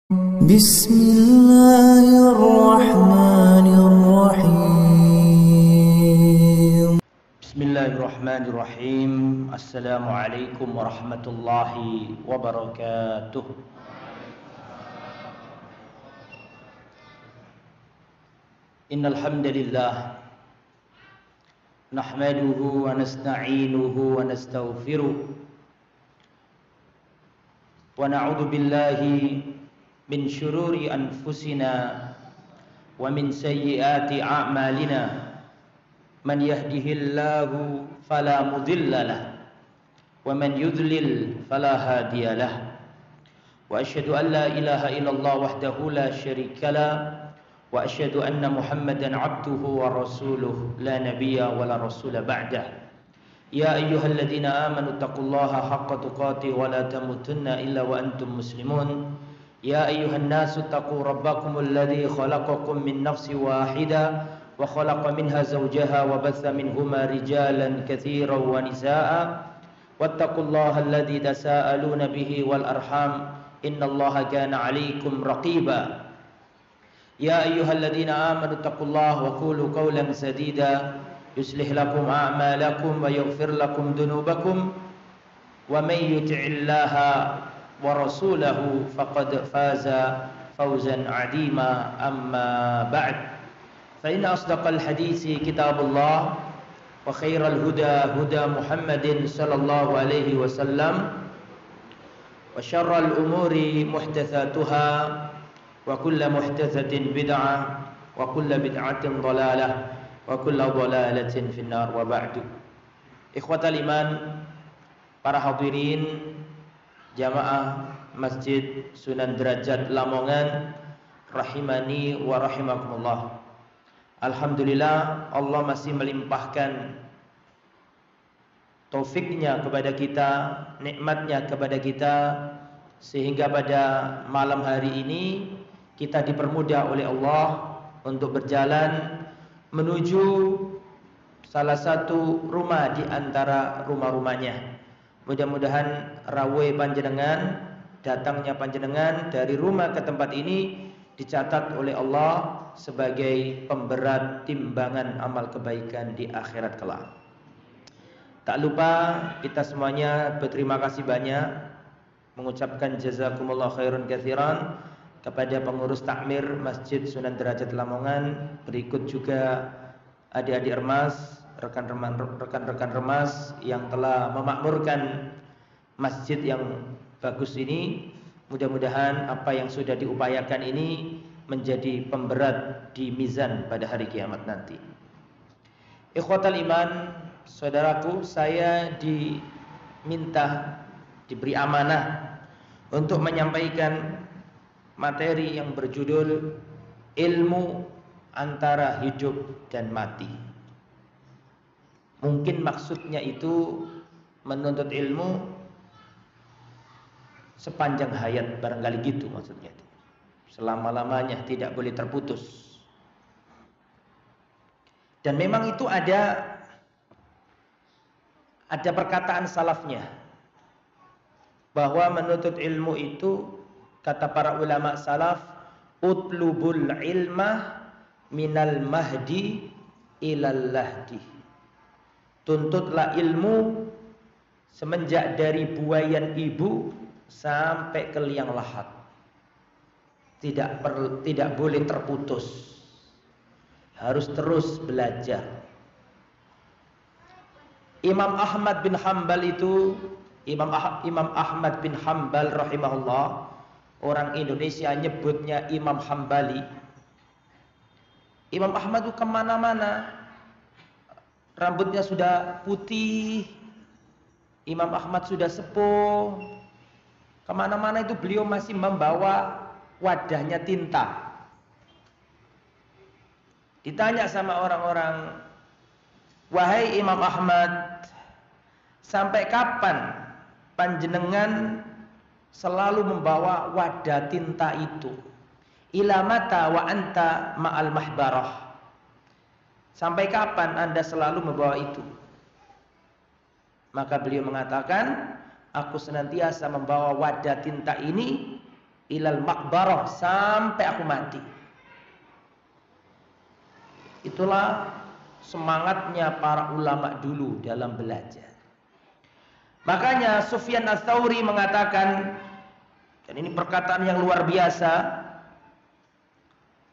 Bismillahirrahmanirrahim. Bismillahirrahmanirrahim. Assalamualaikum warahmatullahi wabarakatuh. Innal hamdalillah nahmaduhu wa nasta'inuhu wa nastaghfiruh wa na'udzu billahi min syururi anfusina wa min sayyiati a'malina. Man yahdihillahu fala mudilla lahu wa man yudlil fala hadiya lahu. Wa asyhadu an la ilaha illallah wahdahu la syarika lahu wa asyhadu anna Muhammadan abduhu wa rasuluh la nabiyya wa la rasula ba'dah. Ya ayyuhalladzina amanu taqullaha haqqa tuqatih wa la tamutunna illa wa antum muslimun. Ya ayyuhan nasu taqu rabbakumul ladzi khalaqakum min nafsin wahidah wa khalaqa minha zawjaha wa batha minhuma rijalan katsiran wa nisaa'a wattaqullaha alladzi tasaaluna bihi wal arham innallaha kana 'alaikum raqiba. Ya ayyuhalladzina amanu taqullaha wa qulu qawlan sadida yuslih lakum a'malakum wa yaghfir lakum dhunubakum wa may yuti'illaha wa rasulahu faqad faza fawzan 'azima. Amma ba'd. Fa inna asdaqal hadisi kitabullah wa khairal huda huda Muhammadin sallallahu alaihi wasallam wa syarral umuri muhdatsatuha wa kullu muhdatsatin bid'ah wa kullu bid'atin dhalalah wa kullu dhalalatin finnar. Wa ba'du. Ikhwatal iman, para hadirin jamaah Masjid Sunan Derajat Lamongan rahimani wa rahimakumullah. Alhamdulillah, Allah masih melimpahkan taufiknya kepada kita, nikmatnya kepada kita, sehingga pada malam hari ini kita dipermudah oleh Allah untuk berjalan menuju salah satu rumah di antara rumah-rumahnya. Mudah-mudahan rawuh panjenengan, datangnya panjenengan dari rumah ke tempat ini dicatat oleh Allah sebagai pemberat timbangan amal kebaikan di akhirat kelak. Tak lupa kita semuanya berterima kasih banyak, mengucapkan jazakumullah khairan katsiran kepada pengurus takmir Masjid Sunan Derajat Lamongan, berikut juga adik-adik remas, rekan-rekan remas yang telah memakmurkan masjid yang bagus ini. Mudah-mudahan apa yang sudah diupayakan ini menjadi pemberat di mizan pada hari kiamat nanti. Ikhwatal iman, saudaraku, saya diberi amanah untuk menyampaikan materi yang berjudul ilmu antara hidup dan mati. Mungkin maksudnya itu menuntut ilmu sepanjang hayat, barangkali gitu maksudnya itu. Selama-lamanya tidak boleh terputus. Dan memang itu ada perkataan salafnya bahwa menuntut ilmu itu, kata para ulama salaf, utlubul ilmah minal mahdi ilal lahdi. Tuntutlah ilmu semenjak dari buayan ibu sampai ke liang lahat. Tidak boleh terputus. Harus terus belajar. Imam Ahmad bin Hanbal itu, Imam Ahmad bin Hanbal rahimahullah, orang Indonesia nyebutnya Imam Hambali. Imam Ahmad itu kemana-mana, rambutnya sudah putih, Imam Ahmad sudah sepuh, kemana-mana itu beliau masih membawa wadahnya tinta. Ditanya sama orang-orang, wahai Imam Ahmad, sampai kapan panjenengan selalu membawa wadah tinta itu? Ila mata wa anta ma'al mahbarah. Sampai kapan Anda selalu membawa itu? Maka beliau mengatakan, aku senantiasa membawa wadah tinta ini ilal maqbarah, sampai aku mati. Itulah semangatnya para ulama dulu dalam belajar. Makanya Sufyan Ats-Tsauri mengatakan, dan ini perkataan yang luar biasa,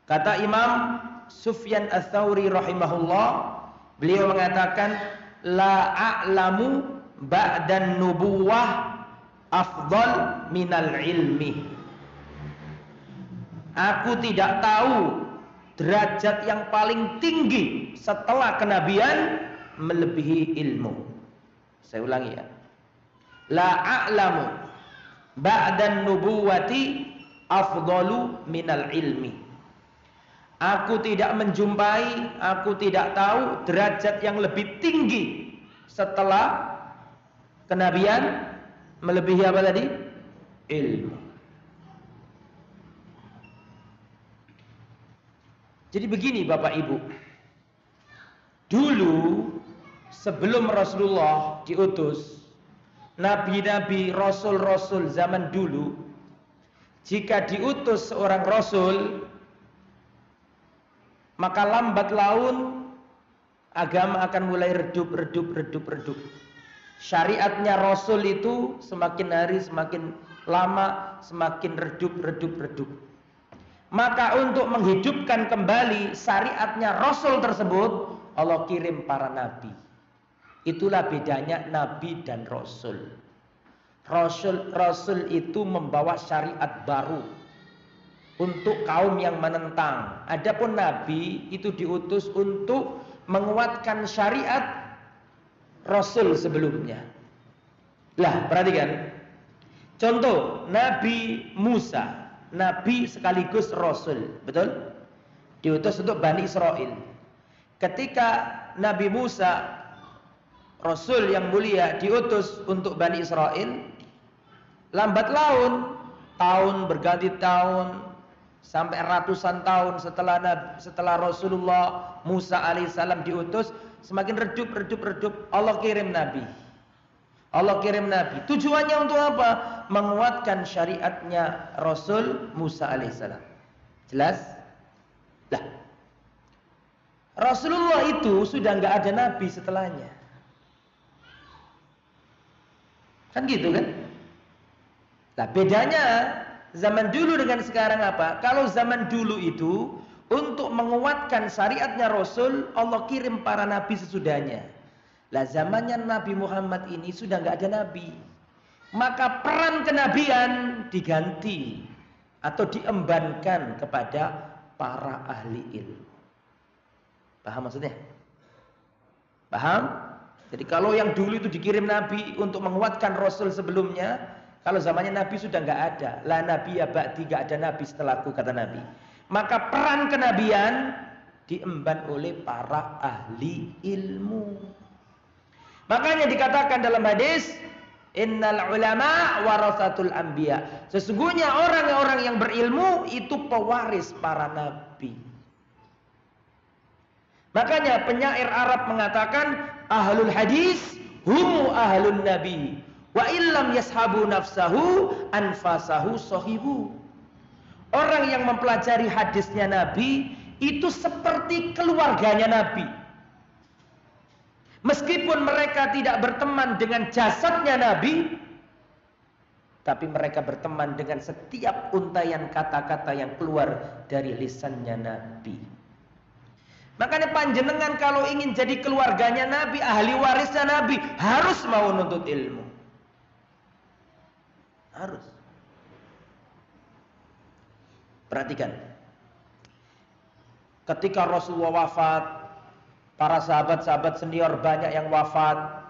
kata Imam Sufyan Ats-Tsauri rahimahullah, beliau mengatakan, la a'lamu ba'dan nubuwah afdal minal ilmi. Aku tidak tahu derajat yang paling tinggi setelah kenabian melebihi ilmu. Saya ulangi ya. La a'lamu ba'dan nubuwati afdalu minal ilmi. Aku tidak menjumpai, aku tidak tahu derajat yang lebih tinggi setelah kenabian melebihi apa tadi? Ilmu. Jadi begini Bapak Ibu, dulu sebelum Rasulullah diutus, nabi-nabi, rasul-rasul zaman dulu, jika diutus seorang rasul, maka lambat laun agama akan mulai redup. Syariatnya rasul itu semakin hari semakin lama semakin redup. Maka untuk menghidupkan kembali syariatnya rasul tersebut, Allah kirim para nabi. Itulah bedanya nabi dan rasul. Rasul itu membawa syariat baru untuk kaum yang menentang. Adapun nabi itu diutus untuk menguatkan syariat rasul sebelumnya. Lah, perhatikan. Contoh, Nabi Musa, nabi sekaligus rasul, betul? Diutus untuk Bani Israel. Ketika Nabi Musa, rasul yang mulia, diutus untuk Bani Israel, lambat laun, tahun berganti tahun, sampai ratusan tahun setelah Rasulullah Musa alaihissalam diutus, semakin redup. Allah kirim nabi. Tujuannya untuk apa? Menguatkan syariatnya Rasul Musa alaihissalam. Jelas? Lah, Rasulullah itu sudah nggak ada nabi setelahnya. Kan gitu kan? Nah, bedanya zaman dulu dengan sekarang apa? Kalau zaman dulu itu untuk menguatkan syariatnya Rasul, Allah kirim para nabi sesudahnya. Lah, zamannya Nabi Muhammad ini sudah nggak ada nabi. Maka peran kenabian diganti atau diembankan kepada para ahli ilmu. Paham maksudnya? Paham? Jadi kalau yang dulu itu dikirim nabi untuk menguatkan Rasul sebelumnya, kalau zamannya nabi sudah nggak ada. La nabiyya ba'di, nggak ada nabi setelahku, kata Nabi. Maka peran kenabian diemban oleh para ahli ilmu. Makanya dikatakan dalam hadis, innal ulama warasatul anbiya. Sesungguhnya orang-orang yang berilmu itu pewaris para nabi. Makanya penyair Arab mengatakan, ahlul hadis humu ahlun nabi, wa illam yashabu nafsahu anfasahu sahibu. Orang yang mempelajari hadisnya Nabi itu seperti keluarganya Nabi. Meskipun mereka tidak berteman dengan jasadnya Nabi, tapi mereka berteman dengan setiap untayan kata-kata yang keluar dari lisannya Nabi. Makanya panjenengan kalau ingin jadi keluarganya Nabi, ahli warisnya Nabi, harus mau nuntut ilmu. Harus. Perhatikan. Ketika Rasulullah wafat, para sahabat-sahabat senior banyak yang wafat.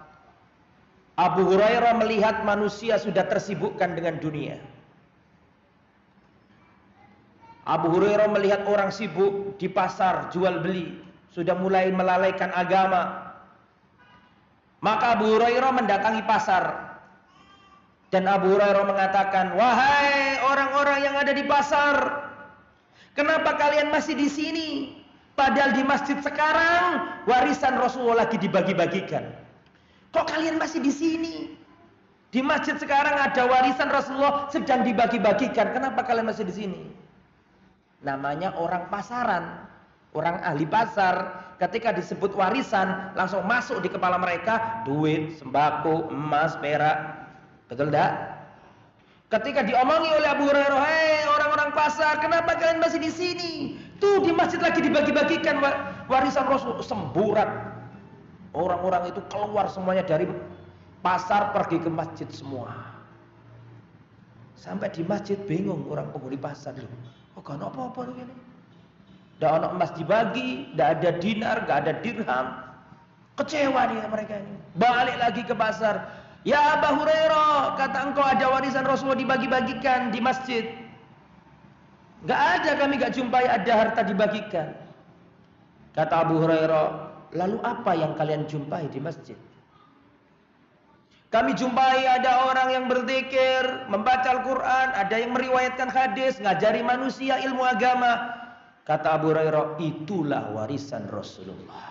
Abu Hurairah melihat manusia sudah tersibukkan dengan dunia. Abu Hurairah melihat orang sibuk di pasar jual beli, sudah mulai melalaikan agama. Maka Abu Hurairah mendatangi pasar. Dan Abu Hurairah mengatakan, wahai orang-orang yang ada di pasar, kenapa kalian masih di sini? Padahal di masjid sekarang warisan Rasulullah lagi dibagi-bagikan. Kok kalian masih di sini? Di masjid sekarang ada warisan Rasulullah sedang dibagi-bagikan. Kenapa kalian masih di sini? Namanya orang pasaran, orang ahli pasar. Ketika disebut warisan, langsung masuk di kepala mereka duit, sembako, emas, perak. Betul enggak? Ketika diomongi oleh Abu Hurairah, "Hei orang-orang pasar, kenapa kalian masih di sini? Tuh di masjid lagi dibagi-bagikan warisan Rasul." Semburat. Orang-orang itu keluar semuanya dari pasar pergi ke masjid semua. Sampai di masjid bingung orang penghuni pasar loh. Oh, gak ada apa-apa loh ini. Tidak ada emas dibagi, tidak ada dinar, tidak ada dirham. Kecewa nih mereka ini. Balik lagi ke pasar. "Ya Abu Hurairah, kata engkau ada warisan Rasulullah dibagi-bagikan di masjid." Gak ada, kami gak jumpai ada harta dibagikan. Kata Abu Hurairah, "Lalu apa yang kalian jumpai di masjid?" "Kami jumpai ada orang yang berzikir, membaca Al-Quran, ada yang meriwayatkan hadis, ngajari manusia ilmu agama." Kata Abu Hurairah, "Itulah warisan Rasulullah."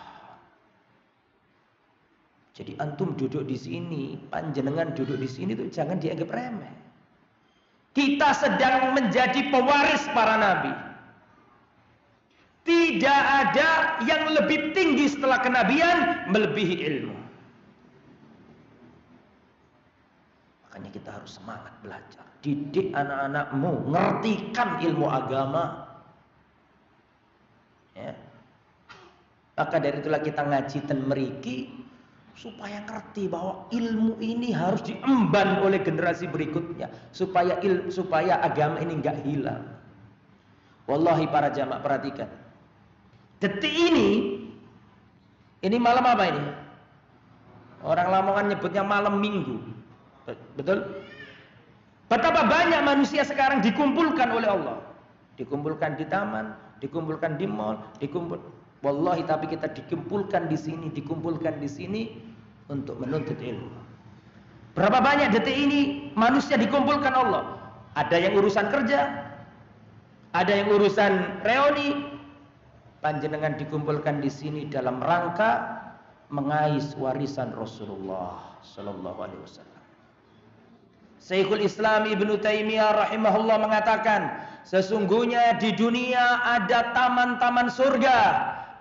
Jadi antum duduk di sini, panjenengan duduk di sini tuh jangan dianggap remeh. Kita sedang menjadi pewaris para nabi. Tidak ada yang lebih tinggi setelah kenabian melebihi ilmu. Makanya kita harus semangat belajar. Didik anak-anakmu, ngertikan ilmu agama. Ya. Maka dari itulah kita ngaji dan meriki supaya ngerti bahwa ilmu ini harus diemban oleh generasi berikutnya supaya agama ini enggak hilang. Wallahi para jamaah perhatikan. Detik ini malam apa ini? Orang Lamongan nyebutnya malam Minggu. Betul? Betapa banyak manusia sekarang dikumpulkan oleh Allah. Dikumpulkan di taman, dikumpulkan di mall, wallahi, tapi kita dikumpulkan di sini untuk menuntut ilmu. Berapa banyak detik ini manusia dikumpulkan Allah? Ada yang urusan kerja, ada yang urusan reuni. Panjenengan dikumpulkan di sini dalam rangka mengais warisan Rasulullah sallallahu alaihi wasallam. Syekhul Islam Ibnu Taimiyah rahimahullah mengatakan, sesungguhnya di dunia ada taman-taman surga.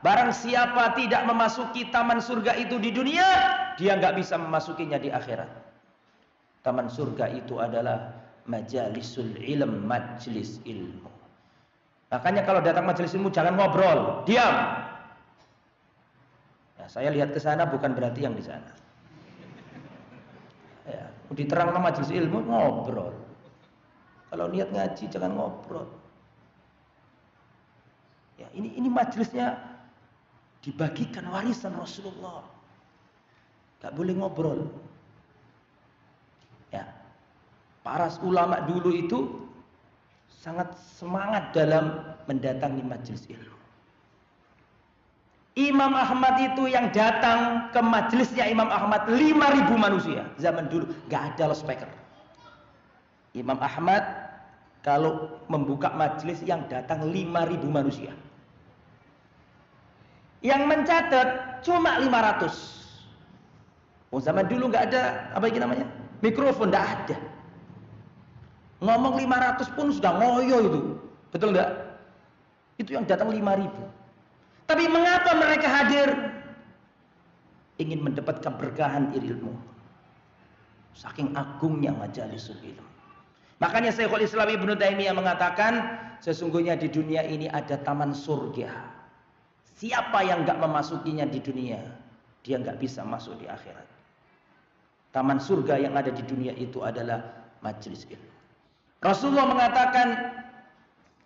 Barang siapa tidak memasuki taman surga itu di dunia, dia nggak bisa memasukinya di akhirat. Taman surga itu adalah majalisul ilm, majlis ilmu. Makanya kalau datang majlis ilmu jangan ngobrol, diam. Ya, saya lihat ke sana bukan berarti yang di sana. Ya, diterang majelis ilmu ngobrol. Kalau niat ngaji jangan ngobrol. Ya, ini majelisnya dibagikan warisan Rasulullah. Gak boleh ngobrol. Ya. Para ulama dulu itu sangat semangat dalam mendatangi majelis ilmu. Imam Ahmad itu yang datang ke majelisnya Imam Ahmad 5.000 manusia. Zaman dulu gak ada loudspeaker. Imam Ahmad kalau membuka majelis yang datang 5.000 manusia. Yang mencatat cuma 500. Oh, zaman dulu gak ada apa ini namanya? Mikrofon gak ada. Ngomong 500 pun sudah ngoyo itu. Betul gak? Itu yang datang 5.000. Tapi mengapa mereka hadir? Ingin mendapatkan berkahan ilmu. Saking agungnya majalisul ilmu. Makanya Syekhul Islam Ibnu Taimiyah mengatakan, sesungguhnya di dunia ini ada taman surga. Siapa yang enggak memasukinya di dunia, dia enggak bisa masuk di akhirat. Taman surga yang ada di dunia itu adalah majelis ilmu. Rasulullah mengatakan,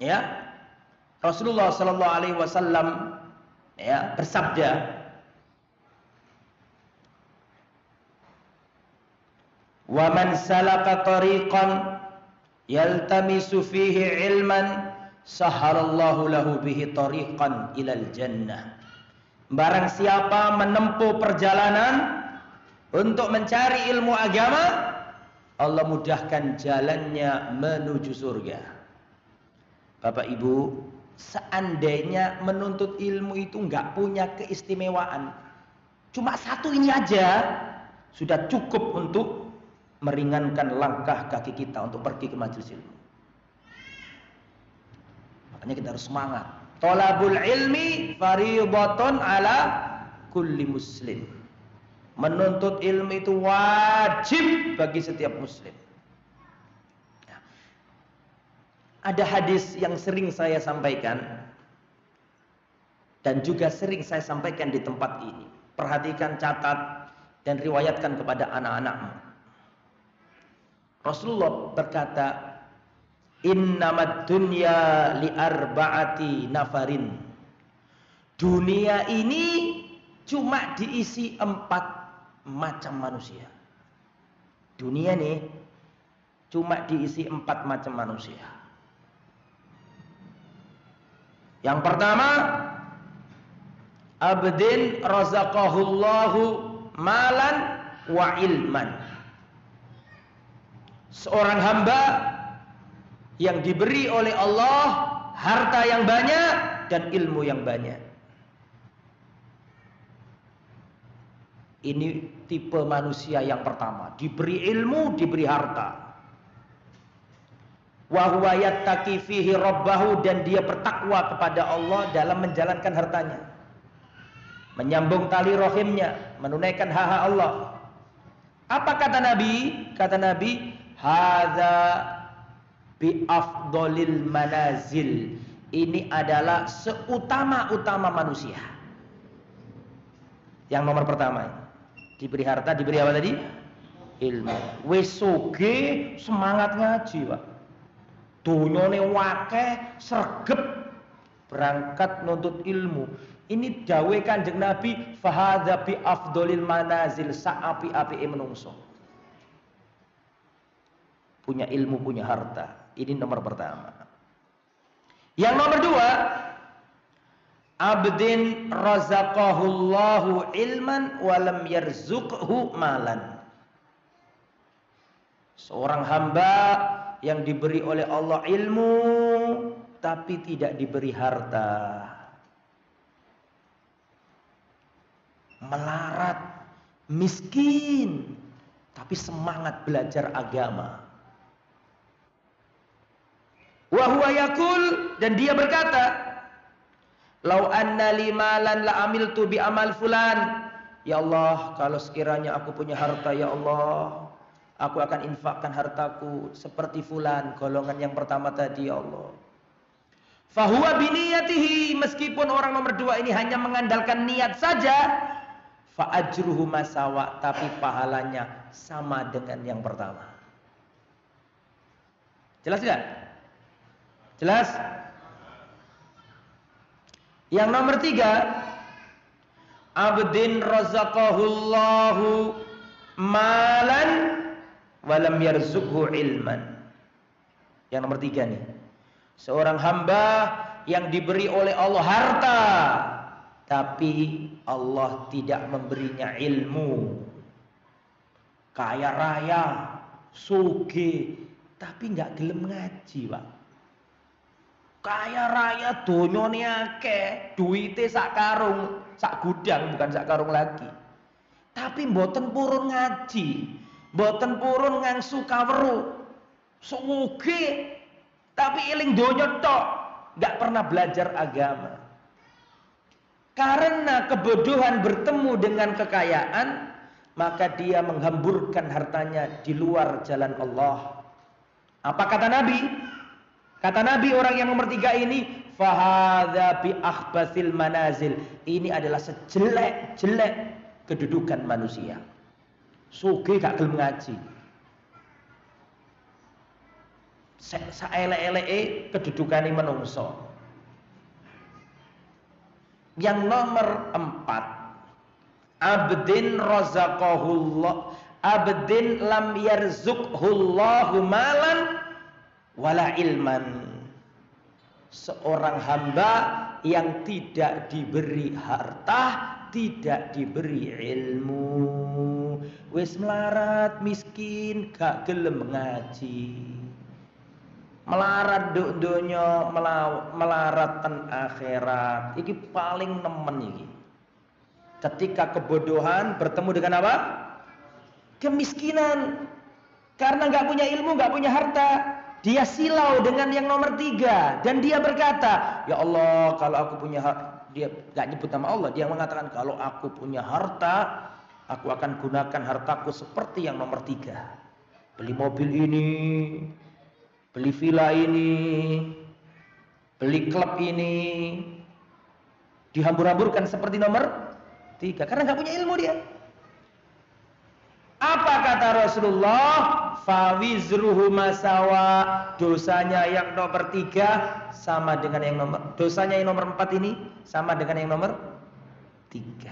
ya, Rasulullah sallallahu alaihi wasallam ya bersabda, "Wa man salaka tariqan yaltamisu fihi ilman sahalallahu lahu bihi tariqan ilal jannah." Barang siapa menempuh perjalanan untuk mencari ilmu agama, Allah mudahkan jalannya menuju surga. Bapak Ibu, seandainya menuntut ilmu itu nggak punya keistimewaan, cuma satu ini aja sudah cukup untuk meringankan langkah kaki kita untuk pergi ke majelis ilmu. Makanya kita harus semangat. Thalabul ilmi fardhatun ala kulli muslim. Menuntut ilmu itu wajib bagi setiap muslim. Ada hadis yang sering saya sampaikan dan juga sering saya sampaikan di tempat ini. Perhatikan, catat, dan riwayatkan kepada anak-anakmu. Rasulullah berkata, innamad dunya li arba'ati nafarin. Dunia ini cuma diisi 4 macam manusia. Dunia nih cuma diisi 4 macam manusia. Yang pertama, abdin razaqahullahu malan wa ilman. Seorang hamba yang diberi oleh Allah harta yang banyak dan ilmu yang banyak. Ini tipe manusia yang pertama, diberi ilmu, diberi harta. Wa huwa yattaqi fihi rabbahu, dan dia bertakwa kepada Allah dalam menjalankan hartanya. Menyambung tali rahimnya, menunaikan hak-hak Allah. Apa kata Nabi? Kata Nabi, hadza bi afdhalil manazil. Ini adalah seutama-utama manusia. Yang nomor pertama, diberi harta, diberi apa tadi? Ilmu. Wis soge semangat ngaji, Pak. Dunyane wakeh sregep berangkat nuntut ilmu. Ini dawuh Kanjeng Nabi, fahadza bi afdhalil manazil, saapi-apike menungso. Punya ilmu, punya harta. Ini nomor pertama. Yang nomor 2, abdin razaqahullahu ilman walam yarzuqhu malan. Seorang hamba yang diberi oleh Allah ilmu tapi tidak diberi harta. Melarat, miskin, tapi semangat belajar agama. Wa huwa yaqul, dan dia berkata, lau anna li malan la amiltu bi amal fulan. Ya Allah, kalau sekiranya aku punya harta, ya Allah, aku akan infakkan hartaku seperti fulan, golongan yang pertama tadi, ya Allah. Fahuwa biniyatihi, meskipun orang nomor 2 ini hanya mengandalkan niat saja, fa ajruhu masawa, tapi pahalanya sama dengan yang pertama. Jelas tidak? Jelas? Yang nomor 3, abdin razaqahullahu malan walam yarzuqhu ilman. Yang nomor 3 nih, seorang hamba yang diberi oleh Allah harta tapi Allah tidak memberinya ilmu. Kaya raya, sugih, tapi nggak gelem ngaji, Pak. Kaya raya, donyane akeh, duite sak karung, sak gudang, bukan sak karung lagi. Tapi mboten purun ngaji, mboten purun ngangsu kaweruh. Sugih, tapi eling donya tok, nggak pernah belajar agama. Karena kebodohan bertemu dengan kekayaan, maka dia menghamburkan hartanya di luar jalan Allah. Apa kata Nabi? Kata Nabi, orang yang nomor 3 ini, fahadza bi akhbasil manazil. Ini adalah sejelek-jelek kedudukan manusia. Sugih gak gelem ngaji. Saelek-eleke kedudukane menungso. Yang nomor 4, abdin razaqahullah, abdin lam yarzuqhullahu malan wala ilman. Seorang hamba yang tidak diberi harta, tidak diberi ilmu. Wis melarat, miskin, gak gelem ngaji. Melarat donya, melarat ten akhirat. Iki paling nemen iki. Ketika kebodohan bertemu dengan apa? Kemiskinan. Karena nggak punya ilmu, nggak punya harta, dia silau dengan yang nomor 3 dan dia berkata, ya Allah, kalau aku punya harta, dia nggak nyebut nama Allah, dia mengatakan kalau aku punya harta, aku akan gunakan hartaku seperti yang nomor 3. Beli mobil ini, beli villa ini, beli klub ini, dihambur-hamburkan seperti nomor 3 karena nggak punya ilmu dia. Apa kata Rasulullah? Fawizruhu masawa, dosanya yang nomor 3 sama dengan yang nomor, dosanya yang nomor 4 ini sama dengan yang nomor 3.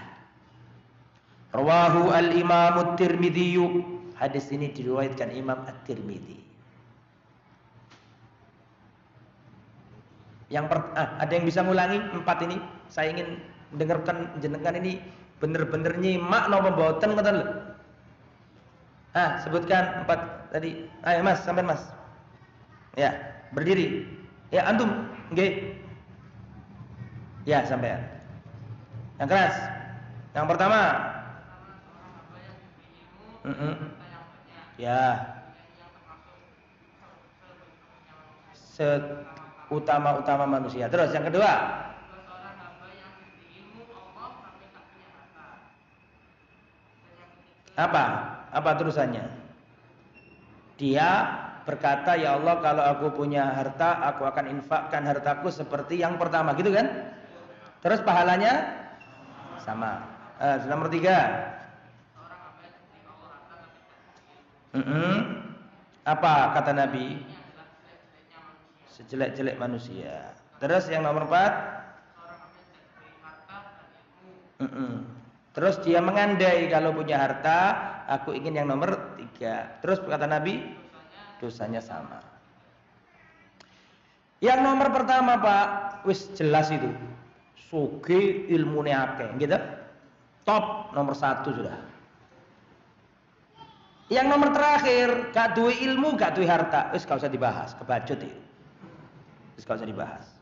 Rawahu al-Imam at-Tirmidzi. Hadis ini diriwayatkan Imam At-Tirmidzi. Ada yang bisa ngulangi 4 ini? Saya ingin dengarkan jenengan ini bener-bener nyimak napa mboten ngoten lho. Sebutkan 4 tadi. Ayo Mas, sampai Mas. Ya, berdiri. Ya, antum. Nggih. Ya, sampean. Yang keras. Yang pertama. Ya. Utama-utama manusia. Terus yang kedua. Apa terusannya? Dia berkata, ya Allah, kalau aku punya harta, aku akan infakkan hartaku seperti yang pertama, gitu kan? Terus pahalanya sama. Nomor 3. Apa kata Nabi? Sejelek-jelek manusia. Terus yang nomor 4. Terus dia mengandai kalau punya harta, aku ingin yang nomor 3. Terus kata Nabi, dosanya sama. Yang nomor pertama Pak, wis jelas itu. Sugih ilmune akeh, gitu. Top nomor 1 sudah. Yang nomor terakhir, gak duwe ilmu, gak duwe harta, wis gak usah dibahas, kebacut itu. Wis gak usah dibahas.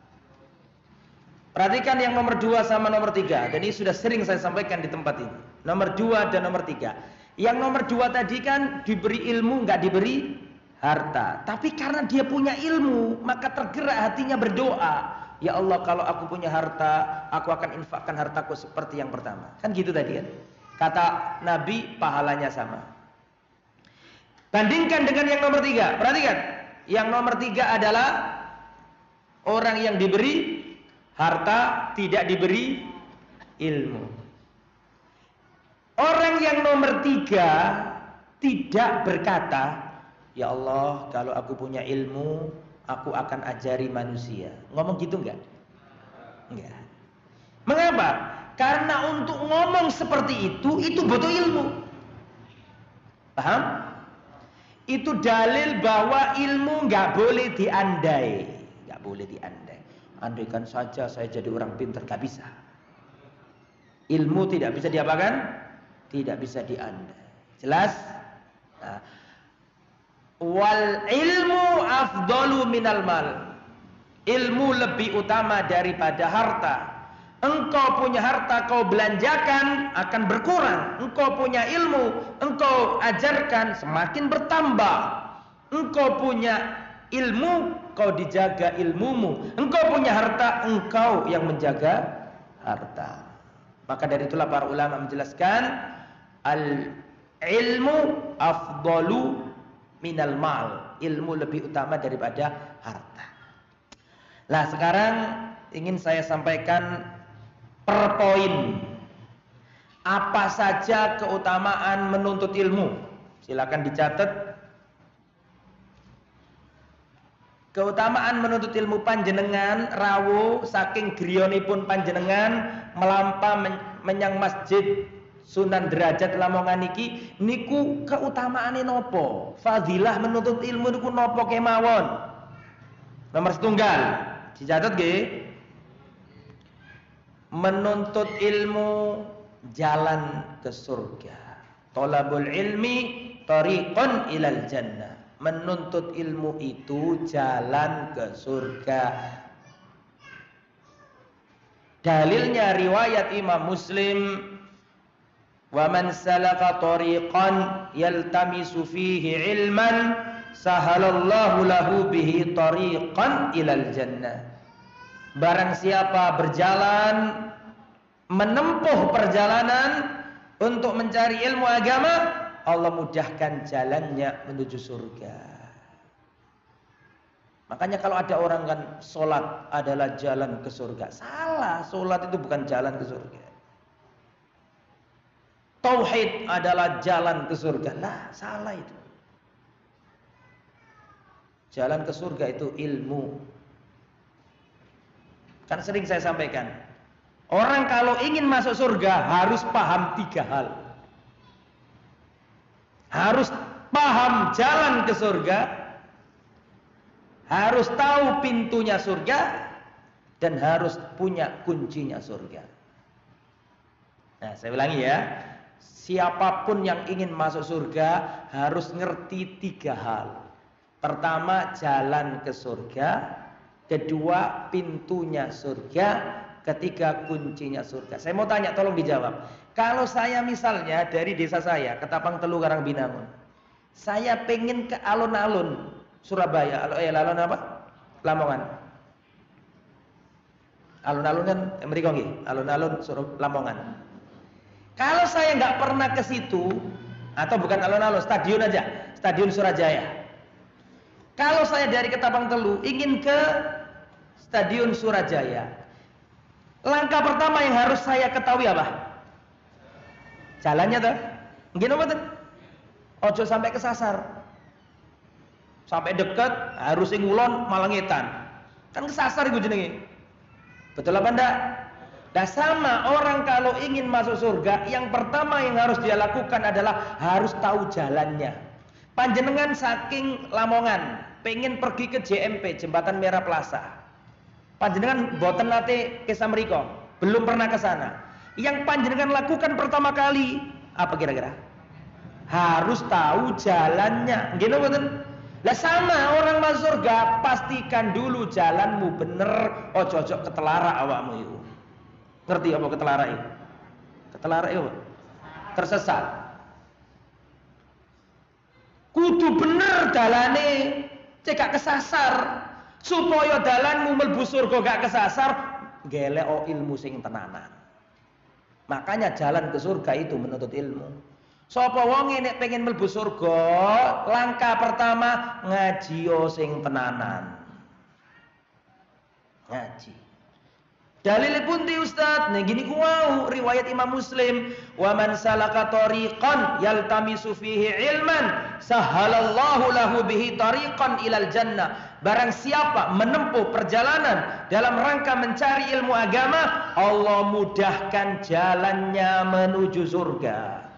Perhatikan yang nomor 2 sama nomor 3. Dan ini sudah sering saya sampaikan di tempat ini. Nomor 2 dan nomor 3. Yang nomor 2 tadi kan diberi ilmu, nggak diberi harta. Tapi karena dia punya ilmu, maka tergerak hatinya berdoa. Ya Allah, kalau aku punya harta, aku akan infakkan hartaku seperti yang pertama. Kan gitu tadi kan. Kata Nabi, pahalanya sama. Bandingkan dengan yang nomor 3. Perhatikan. Yang nomor 3 adalah orang yang diberi harta, tidak diberi ilmu. Orang yang nomor 3 tidak berkata, ya Allah, kalau aku punya ilmu, aku akan ajari manusia. Ngomong gitu enggak? Enggak. Mengapa? Karena untuk ngomong seperti itu butuh ilmu. Paham? Itu dalil bahwa ilmu enggak boleh diandai. Enggak boleh diandai. Andaikan saja saya jadi orang pintar, gak bisa. Ilmu tidak bisa diapakan? Tidak bisa diandai. Jelas? Nah. Wal ilmu afdalu minal mal. Ilmu lebih utama daripada harta. Engkau punya harta, kau belanjakan, akan berkurang. Engkau punya ilmu, engkau ajarkan, semakin bertambah. Engkau punya ilmu, kau dijaga ilmumu. Engkau punya harta, engkau yang menjaga harta. Maka dari itulah para ulama menjelaskan, al ilmu afdalu minal mal. Ilmu lebih utama daripada harta. Nah, sekarang ingin saya sampaikan per poin. Apa saja keutamaan menuntut ilmu? Silakan dicatat. Keutamaan menuntut ilmu panjenengan rawuh saking griyonipun panjenengan melampah menyang masjid Sunan Derajat Lamongan niki niku keutamaane nopo? Fadilah menuntut ilmu niku nopo kemawon? Nomor 1 dicatat nggih. Menuntut ilmu jalan ke surga. Thalabul ilmi tariqun ilal jannah. Menuntut ilmu itu jalan ke surga. Dalilnya riwayat Imam Muslim Wa man salaka tariqan yaltamisu fihi ilman sahalallahu lahu bihi tariqan ilal jannah. Barang siapa berjalan menempuh perjalanan untuk mencari ilmu agama, Allah mudahkan jalannya menuju surga. Makanya kalau ada orang kan sholat adalah jalan ke surga. Salah, sholat itu bukan jalan ke surga. Tauhid adalah jalan ke surga. Lah, salah itu. Jalan ke surga itu ilmu. Kan sering saya sampaikan, orang kalau ingin masuk surga harus paham 3 hal. Harus paham jalan ke surga, harus tahu pintunya surga, dan harus punya kuncinya surga. Nah, saya ulangi ya. Siapapun yang ingin masuk surga harus ngerti 3 hal. Pertama, jalan ke surga. Kedua, pintunya surga. Ketiga, kuncinya surga. Saya mau tanya, tolong dijawab. Kalau saya misalnya dari desa saya, Ketapang Telu, Karangbinangun, saya pengen ke alun-alun Surabaya, alun apa? Lamongan. Alun-alun kan mriko nggih, alun-alun Lamongan. Kalau saya nggak pernah ke situ, atau bukan alun-alun, stadion aja, Stadion Surajaya. Kalau saya dari Ketapang Telu ingin ke Stadion Surajaya, langkah pertama yang harus saya ketahui apa? Jalannya tuh, nggih napa tuh? Ojo sampai kesasar. Sampai dekat harus ngulon malah ngetan. Kan kesasar iku jenenge. Betul apa enggak? Nah, sama orang kalau ingin masuk surga, yang pertama yang harus dia lakukan adalah harus tahu jalannya. Panjenengan saking Lamongan, pengen pergi ke JMP, Jembatan Merah Plaza. Panjenengan boten nate ke samriko, belum pernah ke sana. Yang panjenengan lakukan pertama kali apa kira-kira? Harus tahu jalannya. Nggih mboten? Lah sama orang masuk surga, pastikan dulu jalanmu bener, ojo-ojo ketelarak awakmu itu. Ngerti apa ketelarak itu? Ketelarak itu tersesat. Kudu bener dalane, cek gak kesasar. Supaya dalanmu mlebu surga gak kesasar, gelek ilmu sing tenanan. Makanya jalan ke surga itu menuntut ilmu. Sapa wong nek pengen mlebu surga, langkah pertama ngaji sing tenanan. Ngaji. Dalile pundi Ustaz? Ning gini ku wau riwayat Imam Muslim, "Wa man salaka tariqan yaltamisu fihi ilman, sahalallahu lahu bihi tariqan ilal jannah." Barang siapa menempuh perjalanan dalam rangka mencari ilmu agama, Allah mudahkan jalannya menuju surga.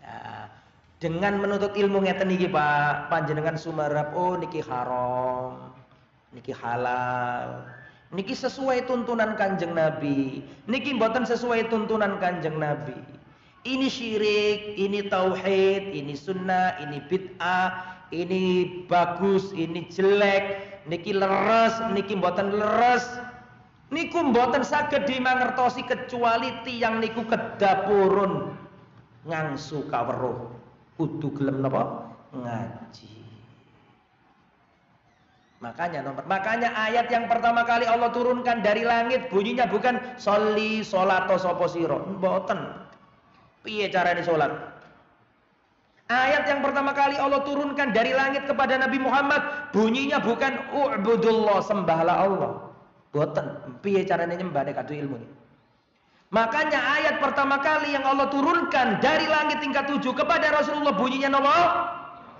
Ya, dengan menuntut ilmu ngeten niki Pak, panjenengan sumarep, oh niki haram, niki halal. Niki sesuai tuntunan Kanjeng Nabi, niki mboten sesuai tuntunan Kanjeng Nabi. Ini syirik, ini tauhid, ini sunnah, ini bid'ah, ini bagus, ini jelek, niki leres, niki mboten leres. Niku mboten saged dimangertosi kecuali tiyang niku kedapurun ngangsu kaweruh. Kudu gelem napa? Ngaji. Makanya ayat yang pertama kali Allah turunkan dari langit bunyinya bukan sholli sholato sapa sira, mboten. Piye carane salat? Ayat yang pertama kali Allah turunkan dari langit kepada Nabi Muhammad bunyinya bukan u'budullah, sembahlah Allah. Mboten. Piye carane nyembah nek adu ilmu ini? Makanya ayat pertama kali yang Allah turunkan dari langit tingkat 7 kepada Rasulullah bunyinya napa?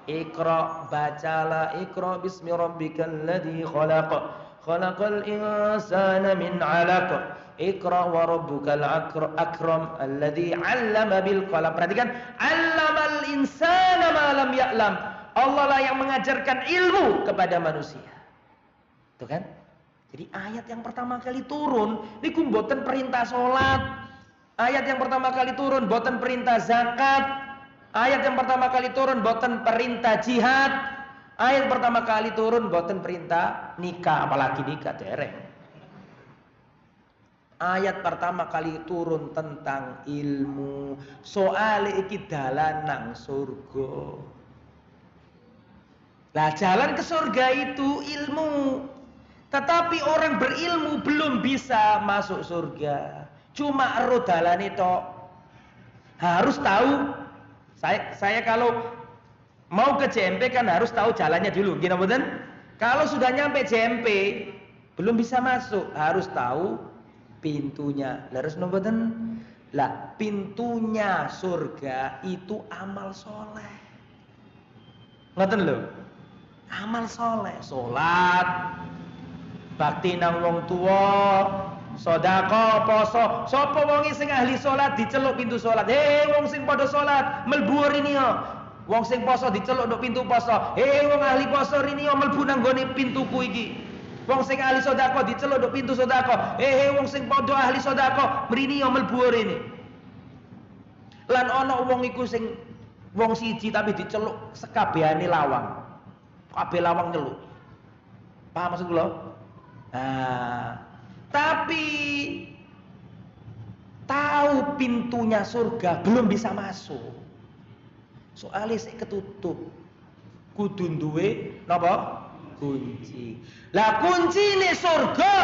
Iqra, bacalah, Iqra bismi rabbikal ladzi khalaq, khalaqal insana min 'alaq, Iqra wa rabbukal akram alladzi 'allama bil qalam. Perhatikan, 'allamal insana ma lam ya'lam. Allah lah yang mengajarkan ilmu kepada manusia. Tuh kan? Jadi ayat yang pertama kali turun niku mboten perintah salat. Ayat yang pertama kali turun mboten perintah zakat. Ayat yang pertama kali turun boten perintah jihad. Ayat pertama kali turun boten perintah nikah, apalagi nikah dereng. Ayat pertama kali turun tentang ilmu. Soal iki dalan nang surga. Lah jalan ke surga itu ilmu. Tetapi orang berilmu belum bisa masuk surga. Cuma ero dalane tok. Harus tahu. Saya kalau mau ke JMP kan harus tahu jalannya dulu. Gini mboten? Kalau sudah nyampe JMP belum bisa masuk, harus tahu pintunya. Leres mboten? Lah, pintunya surga itu amal soleh. Ngoten lho. Amal soleh, salat, bakti nang wong tuwa, sedekah, poso. Sapa wong sing ahli salat diceluk pintu salat. Wong sing padha salat, mlebu rene yo. Wong sing poso diceluk nduk pintu poso. Wong ahli poso rene yo mlebu nang gone pintuku iki. Wong sing ahli sedekah diceluk nduk pintu sedekah. Wong sing padha ahli sedekah mrene yo mlebu rene. Lan ana wong iku sing wong siji tapi diceluk sekabehane lawang. Kabeh lawang nyeluk. Paham maksud kula? Nah, tapi tahu pintunya surga belum bisa masuk. Soalnya sik ketutup. Kudu duwe napa? Kunci. Lah kuncine surga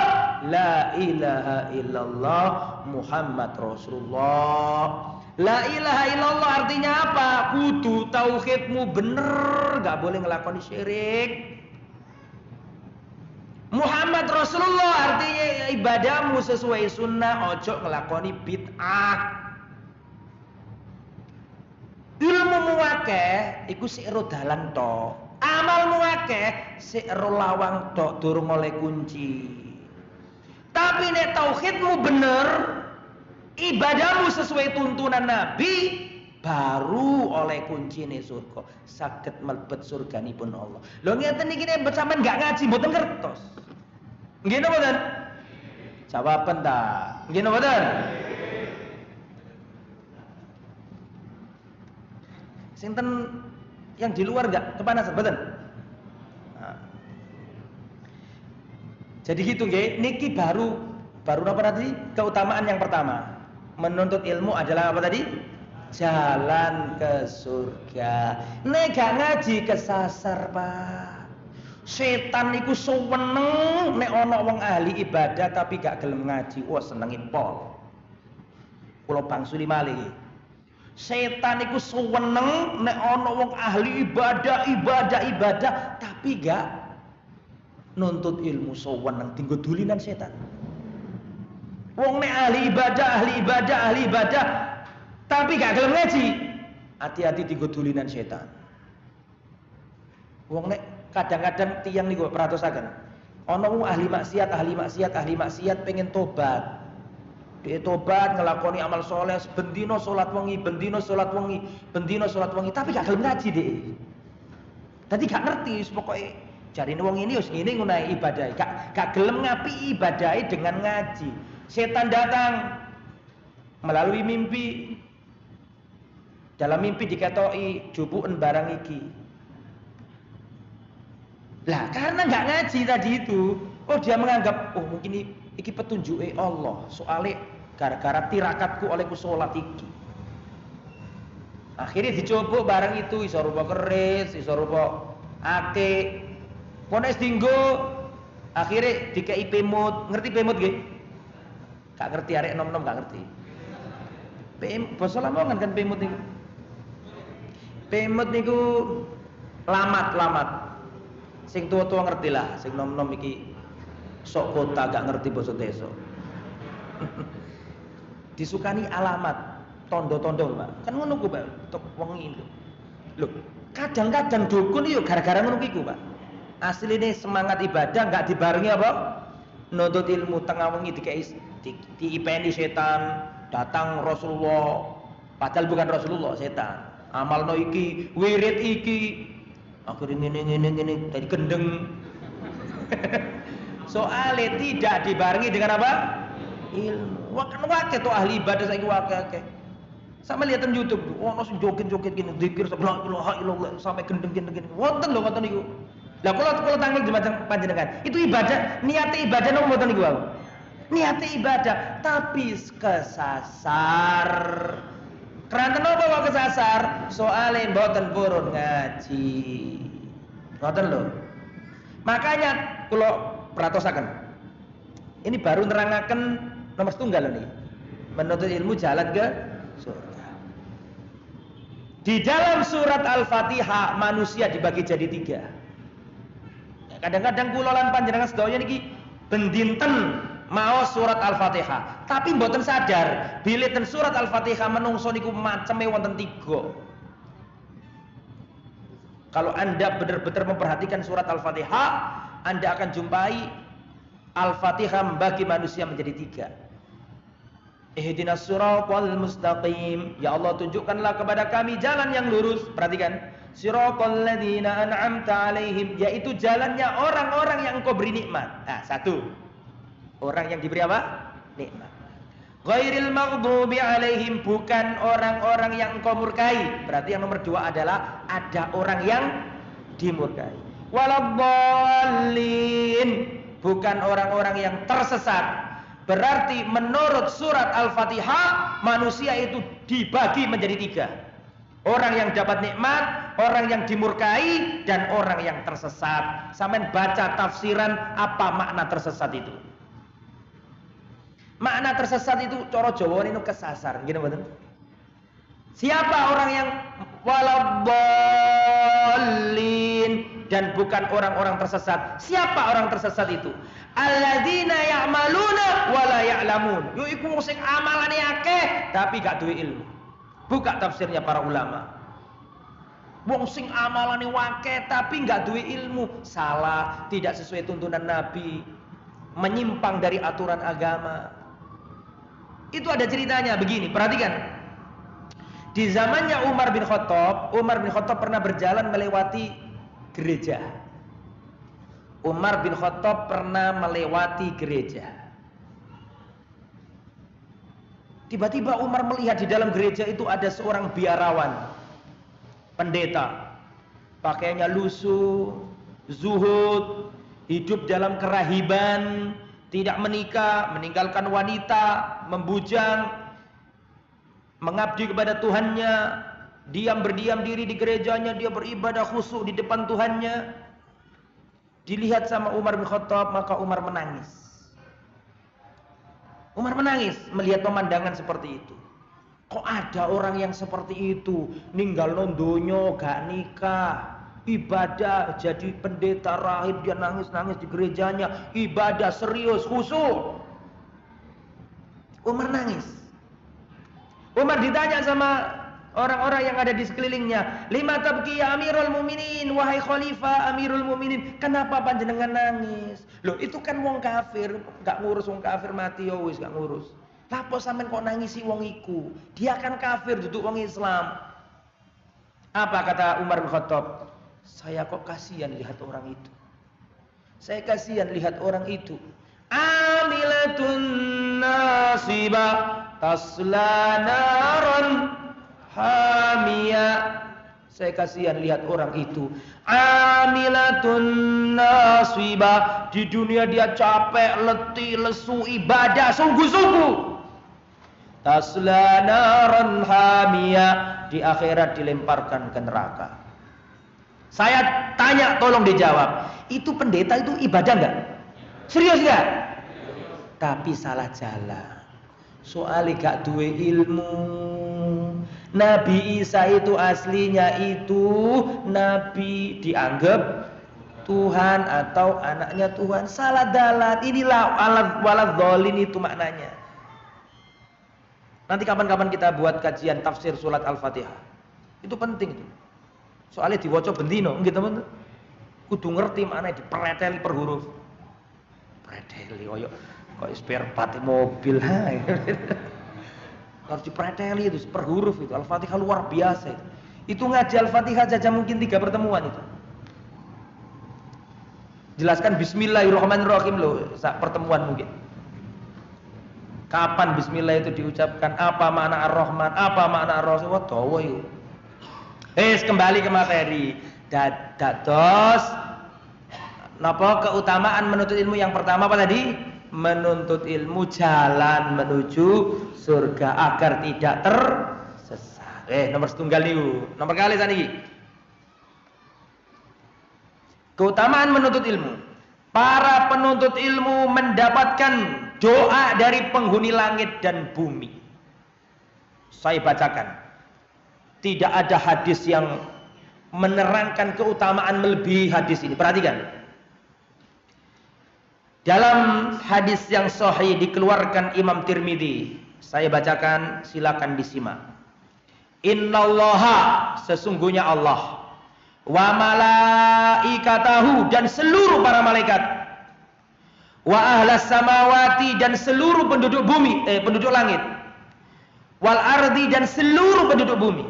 la ilaha illallah Muhammad Rasulullah. La ilaha illallah artinya apa? Kudu tauhidmu bener, gak boleh ngelakoni syirik. Muhammad Rasulullah artinya ibadahmu sesuai sunnah, ojo ngelakoni bid'ah. Ilmu muwakeh iku sik ero dalan tok. Amal muwakeh sik ero lawang tok durung oleh kunci. Tapi nek tauhidmu bener, ibadahmu sesuai tuntunan Nabi, baru oleh kuncine surga. Saged mlebet surganipun Allah. Lho ngeten niki nek sampean gak ngaji mboten ngertos. Nggih napa mboten? Jawaban ta. Nggih napa mboten? Sinten yang di luar enggak kepanasan mboten? Nah. Jadi gitu nggih, niki baru apa tadi? Keutamaan yang pertama. Menuntut ilmu adalah apa tadi? Jalan ke surga. Nek gak ngaji kesasar, Pak. Setan niku seneng nek ana wong ahli ibadah tapi gak gelem ngaji. Wah, senenge pol. Kula bangsuli malih iki. Setan niku seneng nek ana wong ahli ibadah tapi gak nuntut ilmu, seneng tinggo dulinan setan. Wong nek ahli ibadah tapi gak gelem ngaji, hati-hati tinggo dulinan setan. Wong nek kadang-kadang tiyang niku perhatosaken. Ana wong ahli maksiat pengen tobat. Dia tobat ngelakoni amal soleh, bendino salat wengi, tapi gak gelem ngaji deh. Tadi gak ngerti, pokoknya jarine wong ini wis ngene ngunahi ibadah. Gak gelem ngapi ibadah dengan ngaji. Setan datang melalui mimpi. Dalam mimpi diketoki jupuken barang iki. Lah karena nggak ngaji tadi itu, dia menganggap mungkin iki petunjuke Allah. Soalnya gara-gara tirakatku olehku sholat iki. Akhirnya dicoba barang itu iso rupa keris, iso rupa ake. Pones dinggo akhirnya dikei pemut. Ngerti pemut nggih? Gak ngerti, arek nom-nom gak ngerti. Basa Lamongan kan pemut niku. Pemut niku lamat. Sing tua-tua ngerti lah, sing nom-nom iki sok kota gak ngerti basa desa. Disukani alamat, tondo-tondo, Pak. Kan ngono ku, Pak, untuk wengi itu. Loh, kadang-kadang dukun yo gara-gara ngono iku, Pak. Asline semangat ibadah gak dibarengi apa? Nuntut ilmu tengah wengi diipeni setan, datang Rasulullah, padahal bukan Rasulullah, setan. Amalno iki, wirid iki, akhirnya ngene tadi gendeng. Soalnya tidak dibarengi dengan apa? Ilmu. Waktu tuh ahli ibadah saiki wakil. Sama liatan YouTube, ono sing joget-joget gini, zikir la ilaha illallah sampai gendeng-gendeng gini. Wonten lho ngoten niku. Lah kula tanggal di panjenengan. Itu ibadah, niate ibadah napa mboten niku, Pak? Niate ibadah tapi kesasar. Keranten apa kok kesasar? Soale mboten purun ngaji. Ngoten lho. Makanya kula pratosaken. Ini baru nerangaken nomor setunggal ini. Menuntut ilmu jalan ke surga. Di dalam surat Al-Fatihah manusia dibagi jadi 3. Kadang-kadang kula lan panjenengan sedaya niki bendinten mau surat Al-Fatihah, tapi mboten sadar bilih ten surat Al-Fatihah menungso niku maceme wonten 3. Kalau Anda benar-benar memperhatikan surat Al-Fatihah, Anda akan jumpai Al-Fatihah membagi manusia menjadi 3. Ihdinas siratal mustaqim. Ya Allah, tunjukkanlah kepada kami jalan yang lurus. Perhatikan. Siratal ladzina an'amta 'alaihim, yaitu jalannya orang-orang yang Engkau beri nikmat. Nah, 1. Orang yang diberi apa? Nikmat. Ghairil maghdubi 'alaihim, bukan orang-orang yang Engkau murkai. Berarti yang nomor 2 adalah ada orang yang dimurkai. Waladdallin, bukan orang-orang yang tersesat. Berarti menurut surat Al-Fatihah manusia itu dibagi menjadi 3. Orang yang dapat nikmat, orang yang dimurkai, dan orang yang tersesat. Sampeyan baca tafsiran apa makna tersesat itu. Makna tersesat itu cara Jawa ini kesasar, gini betul. Siapa orang yang waladdallin, dan bukan orang-orang tersesat. Siapa orang tersesat itu? Alladzina ya'maluna wa la ya'lamun. Yo iku sing amalane akeh tapi gak duwe ilmu. Buka tafsirnya para ulama. Wong sing amalane akeh tapi gak duwe ilmu, salah, tidak sesuai tuntunan Nabi, menyimpang dari aturan agama. Itu ada ceritanya begini, perhatikan. Di zamannya Umar bin Khattab pernah berjalan melewati gereja. Umar bin Khattab pernah melewati gereja. Tiba-tiba Umar melihat di dalam gereja itu ada seorang biarawan, pendeta. Pakaiannya lusuh, zuhud, hidup dalam kerahiban, tidak menikah, meninggalkan wanita, membujang, mengabdi kepada Tuhannya, berdiam diri di gerejanya, dia beribadah khusyuk di depan Tuhannya. Dilihat sama Umar bin Khattab, maka Umar menangis. Umar menangis melihat pemandangan seperti itu. Kok ada orang yang seperti itu, ninggal nondonya, gak nikah, ibadah, jadi pendeta rahib, dia nangis-nangis di gerejanya, ibadah serius, khusyuk. Umar nangis. Umar ditanya sama orang-orang yang ada di sekelilingnya, lima tabki ya Amirul Mukminin, wahai Khalifah Amirul Mukminin, kenapa panjenengan nangis? Loh, itu kan wong kafir, gak ngurus wong kafir mati ya wis gak ngurus. Lapo sampean kok nangisi wong iku? Dia kan kafir, duduk wong Islam. Apa kata Umar bin Khattab? Saya kok kasihan lihat orang itu. Saya kasihan lihat orang itu. Amilatun nasibah tasla naran hamia. Saya kasihan lihat orang itu. Amilatun nasibah, di dunia dia capek, letih, lesu, ibadah sungguh-sungguh. Tasla naran hamia, di akhirat dilemparkan ke neraka. Saya tanya, tolong dijawab. Itu pendeta itu ibadah enggak? Serius enggak? Tapi salah jalan. Soalnya gak duwe ilmu. Nabi Isa itu aslinya itu Nabi, dianggap Tuhan atau anaknya Tuhan. Salah dalan. Inilah waladzolin itu maknanya. Nanti kapan-kapan kita buat kajian tafsir surat Al-Fatihah. Itu penting itu. Soalnya diwaca bendino, nggih teman. Kudu ngerti maknanya, dipereteli per huruf. Preteli koyo spare part mobil. Harus dipreteli itu per huruf itu. Al-Fatihah luar biasa itu. Itu ngaji Al-Fatihah saja mungkin 3 pertemuan itu. Jelaskan bismillahirrahmanirrahim loh, saat pertemuan mungkin. Kapan bismillah itu diucapkan? Apa makna Ar-Rahman? Apa makna Ar-Rahim? Wah, dawa itu. Kembali ke materi. Dados napa keutamaan menuntut ilmu yang pertama apa tadi? menuntut ilmu jalan menuju surga agar tidak tersesat. Nomor setunggal niku. Nomor kali saniki. Keutamaan menuntut ilmu. Para penuntut ilmu mendapatkan doa dari penghuni langit dan bumi. Saya bacakan. Tidak ada hadis yang menerangkan keutamaan melebihi hadis ini. Perhatikan. Dalam hadis yang sahih dikeluarkan Imam Tirmidzi, saya bacakan, silakan disimak. Innallaha, sesungguhnya Allah, wa malaikatahu, dan seluruh para malaikat, wa ahlas samawati, dan seluruh penduduk bumi, penduduk langit, wal ardi, dan seluruh penduduk bumi.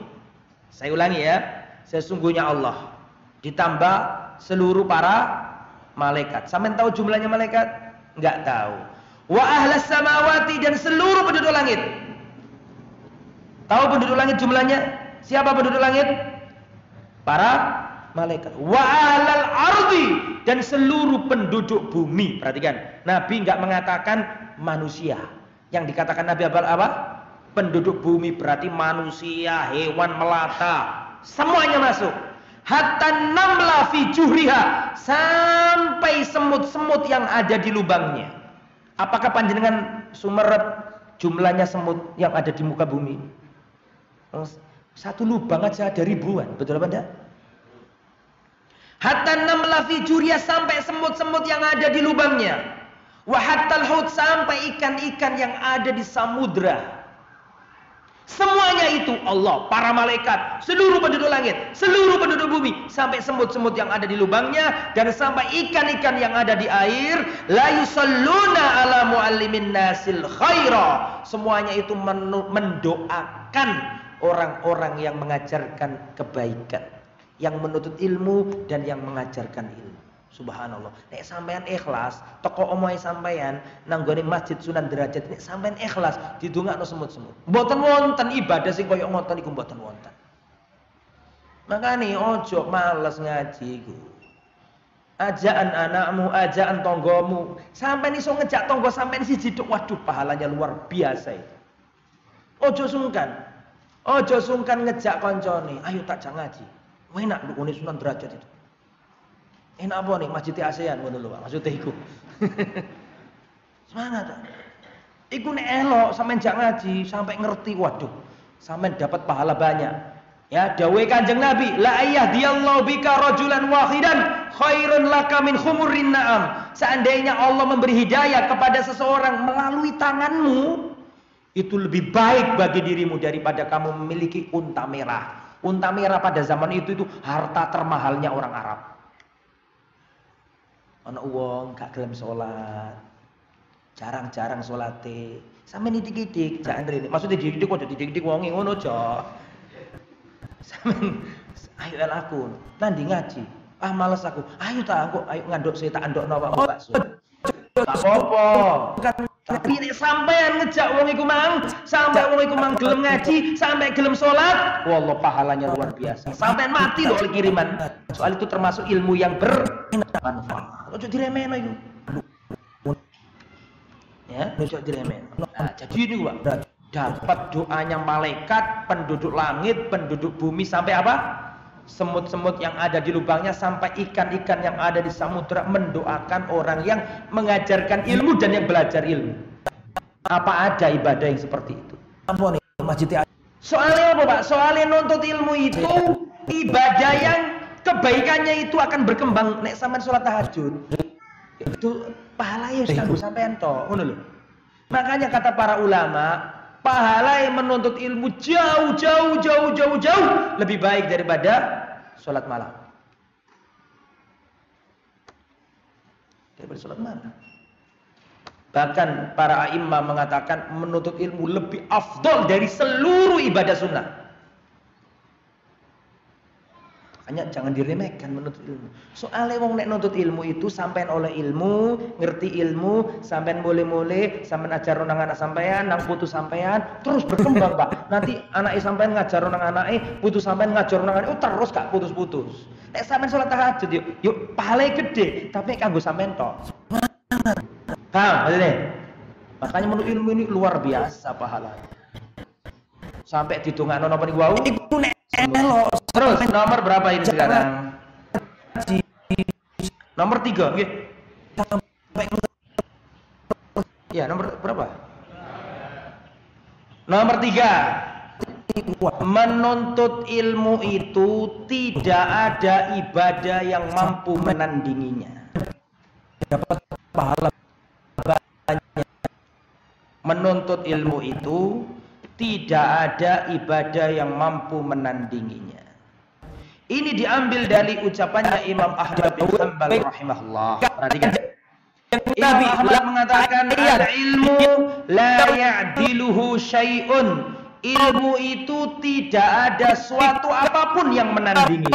Saya ulangi ya, sesungguhnya Allah ditambah seluruh para malaikat. Sampean tahu jumlahnya malaikat? Enggak tahu. Wa ahlas samawati, dan seluruh penduduk langit. Tahu penduduk langit jumlahnya? Siapa penduduk langit? Para malaikat. Wa ahlal ardi, dan seluruh penduduk bumi. Perhatikan, Nabi enggak mengatakan manusia. Yang dikatakan Nabi apa? Penduduk bumi, berarti manusia, hewan melata, semuanya masuk. Hatta namla fi juhriha, sampai semut-semut yang ada di lubangnya. Apakah panjenengan sumerep jumlahnya semut yang ada di muka bumi? Satu lubang aja ada ribuan, betul apa enggak? Hatta namla fi juhriha, sampai semut-semut yang ada di lubangnya. Wa hattal hut, sampai ikan-ikan yang ada di samudra. Semuanya itu Allah, para malaikat, seluruh penduduk langit, seluruh penduduk bumi, sampai semut-semut yang ada di lubangnya, dan sampai ikan-ikan yang ada di air. La yusalluna ala muallimin nasil khaira. Semuanya itu mendoakan orang-orang yang mengajarkan kebaikan, yang menuntut ilmu dan yang mengajarkan ilmu. Subhanallah. Nek sampean ikhlas, teko omonge sampean nanggone Masjid Sunan Derajat, nek sampean ikhlas didongakno semut-semut. Mboten wonten ibadah sing kaya ngoten iku, mboten wonten. Makane ojo males ngaji iku. Ajaan anakmu, ajaan tonggomu. Sampean iso ngejak tonggo sampean siji tok, waduh pahalanya luar biasa itu. Ojo sungkan. Ojo sungkan ngejak koncone, ayo tak jak ngaji. Enak ndukune Sunan Derajat itu. Enak apa nih Masjid ASEAN ngono lho Pak, maksudnya iku. Semangat. Iku nek elok sampean jak ngaji sampai ngerti, waduh, sampean dapat pahala banyak. Ya, dawuh Kanjeng Nabi, la ayahdiyallahu bika rajulan wahidan khairun laka min khumurin na'am. Seandainya Allah memberi hidayah kepada seseorang melalui tanganmu, itu lebih baik bagi dirimu daripada kamu memiliki unta merah. Unta merah pada zaman itu harta termahalnya orang Arab. Ana wong gak gelem salat, jarang-jarang salate, sampe didik-didik, jangan rene. Maksudnya didik kok didik-didik wonge ngono aja. Sampeyan ayo aku nandi ngaji. Ah males aku. Ayo tak aku, ayo ngandok saya tak andokno Pak bakso. Tak apa. Tapi nek sampean ngejak wong iku mang, sampai wong iku mang gelem ngaji, sampai gelem salat, wallah pahalanya luar biasa. Sampean mati loh oleh kiriman. Soal itu termasuk ilmu yang bermanfaat. Ojo diremehno iku. Ya, ojo diremehno. Nah, jadi ini Pak, dapat doanya malaikat, penduduk langit, penduduk bumi, sampai apa? Semut-semut yang ada di lubangnya, sampai ikan-ikan yang ada di samudra mendoakan orang yang mengajarkan ilmu dan yang belajar ilmu. Apa ada ibadah yang seperti itu? Ampun, Masjid. Soalnya apa Pak? Soalnya nuntut ilmu itu ibadah yang kebaikannya itu akan berkembang. Nek sampean sholat tahajud, itu pahalanya wis kanggo sampean to, ngono lho. Makanya kata para ulama, pahala yang menuntut ilmu jauh lebih baik daripada sholat malam. Daripada sholat malam. Bahkan para a'imah mengatakan menuntut ilmu lebih afdol dari seluruh ibadah sunnah. Makanya jangan diremehkan menuntut ilmu. Soalnya wong nek nuntut ilmu itu sampean oleh ilmu, ngerti ilmu, sampean boleh-boleh, sampean ajar nang anak sampean, nang putu sampean, terus berkembang Pak. Nanti anake sampean ngajar nang anake, putu sampean ngajar nang anake, terus gak putus-putus. Nek sampean salat tahajud yuk pahalanya gede, tapi kanggo sampean tok. Paham maksudnya? Makanya menurut ilmu ini luar biasa pahalanya. Sampai ditungakno napa niku wau? Iku nek elo. Terus nomor berapa ini sekarang? Nomor 3 nggih. Ya, nomor berapa? Nomor 3. Menuntut ilmu itu tidak ada ibadah yang mampu menandinginya. Dapat pahala banyak. Menuntut ilmu itu tidak ada ibadah yang mampu menandinginya. Ini diambil dari ucapannya Imam Ahmad bin Hanbal rahimahullah. Perhatikan. Imam Ahmad mengatakan al-ilmu la ya'diluhu syai'un. Ilmu itu tidak ada suatu apapun yang menandingi.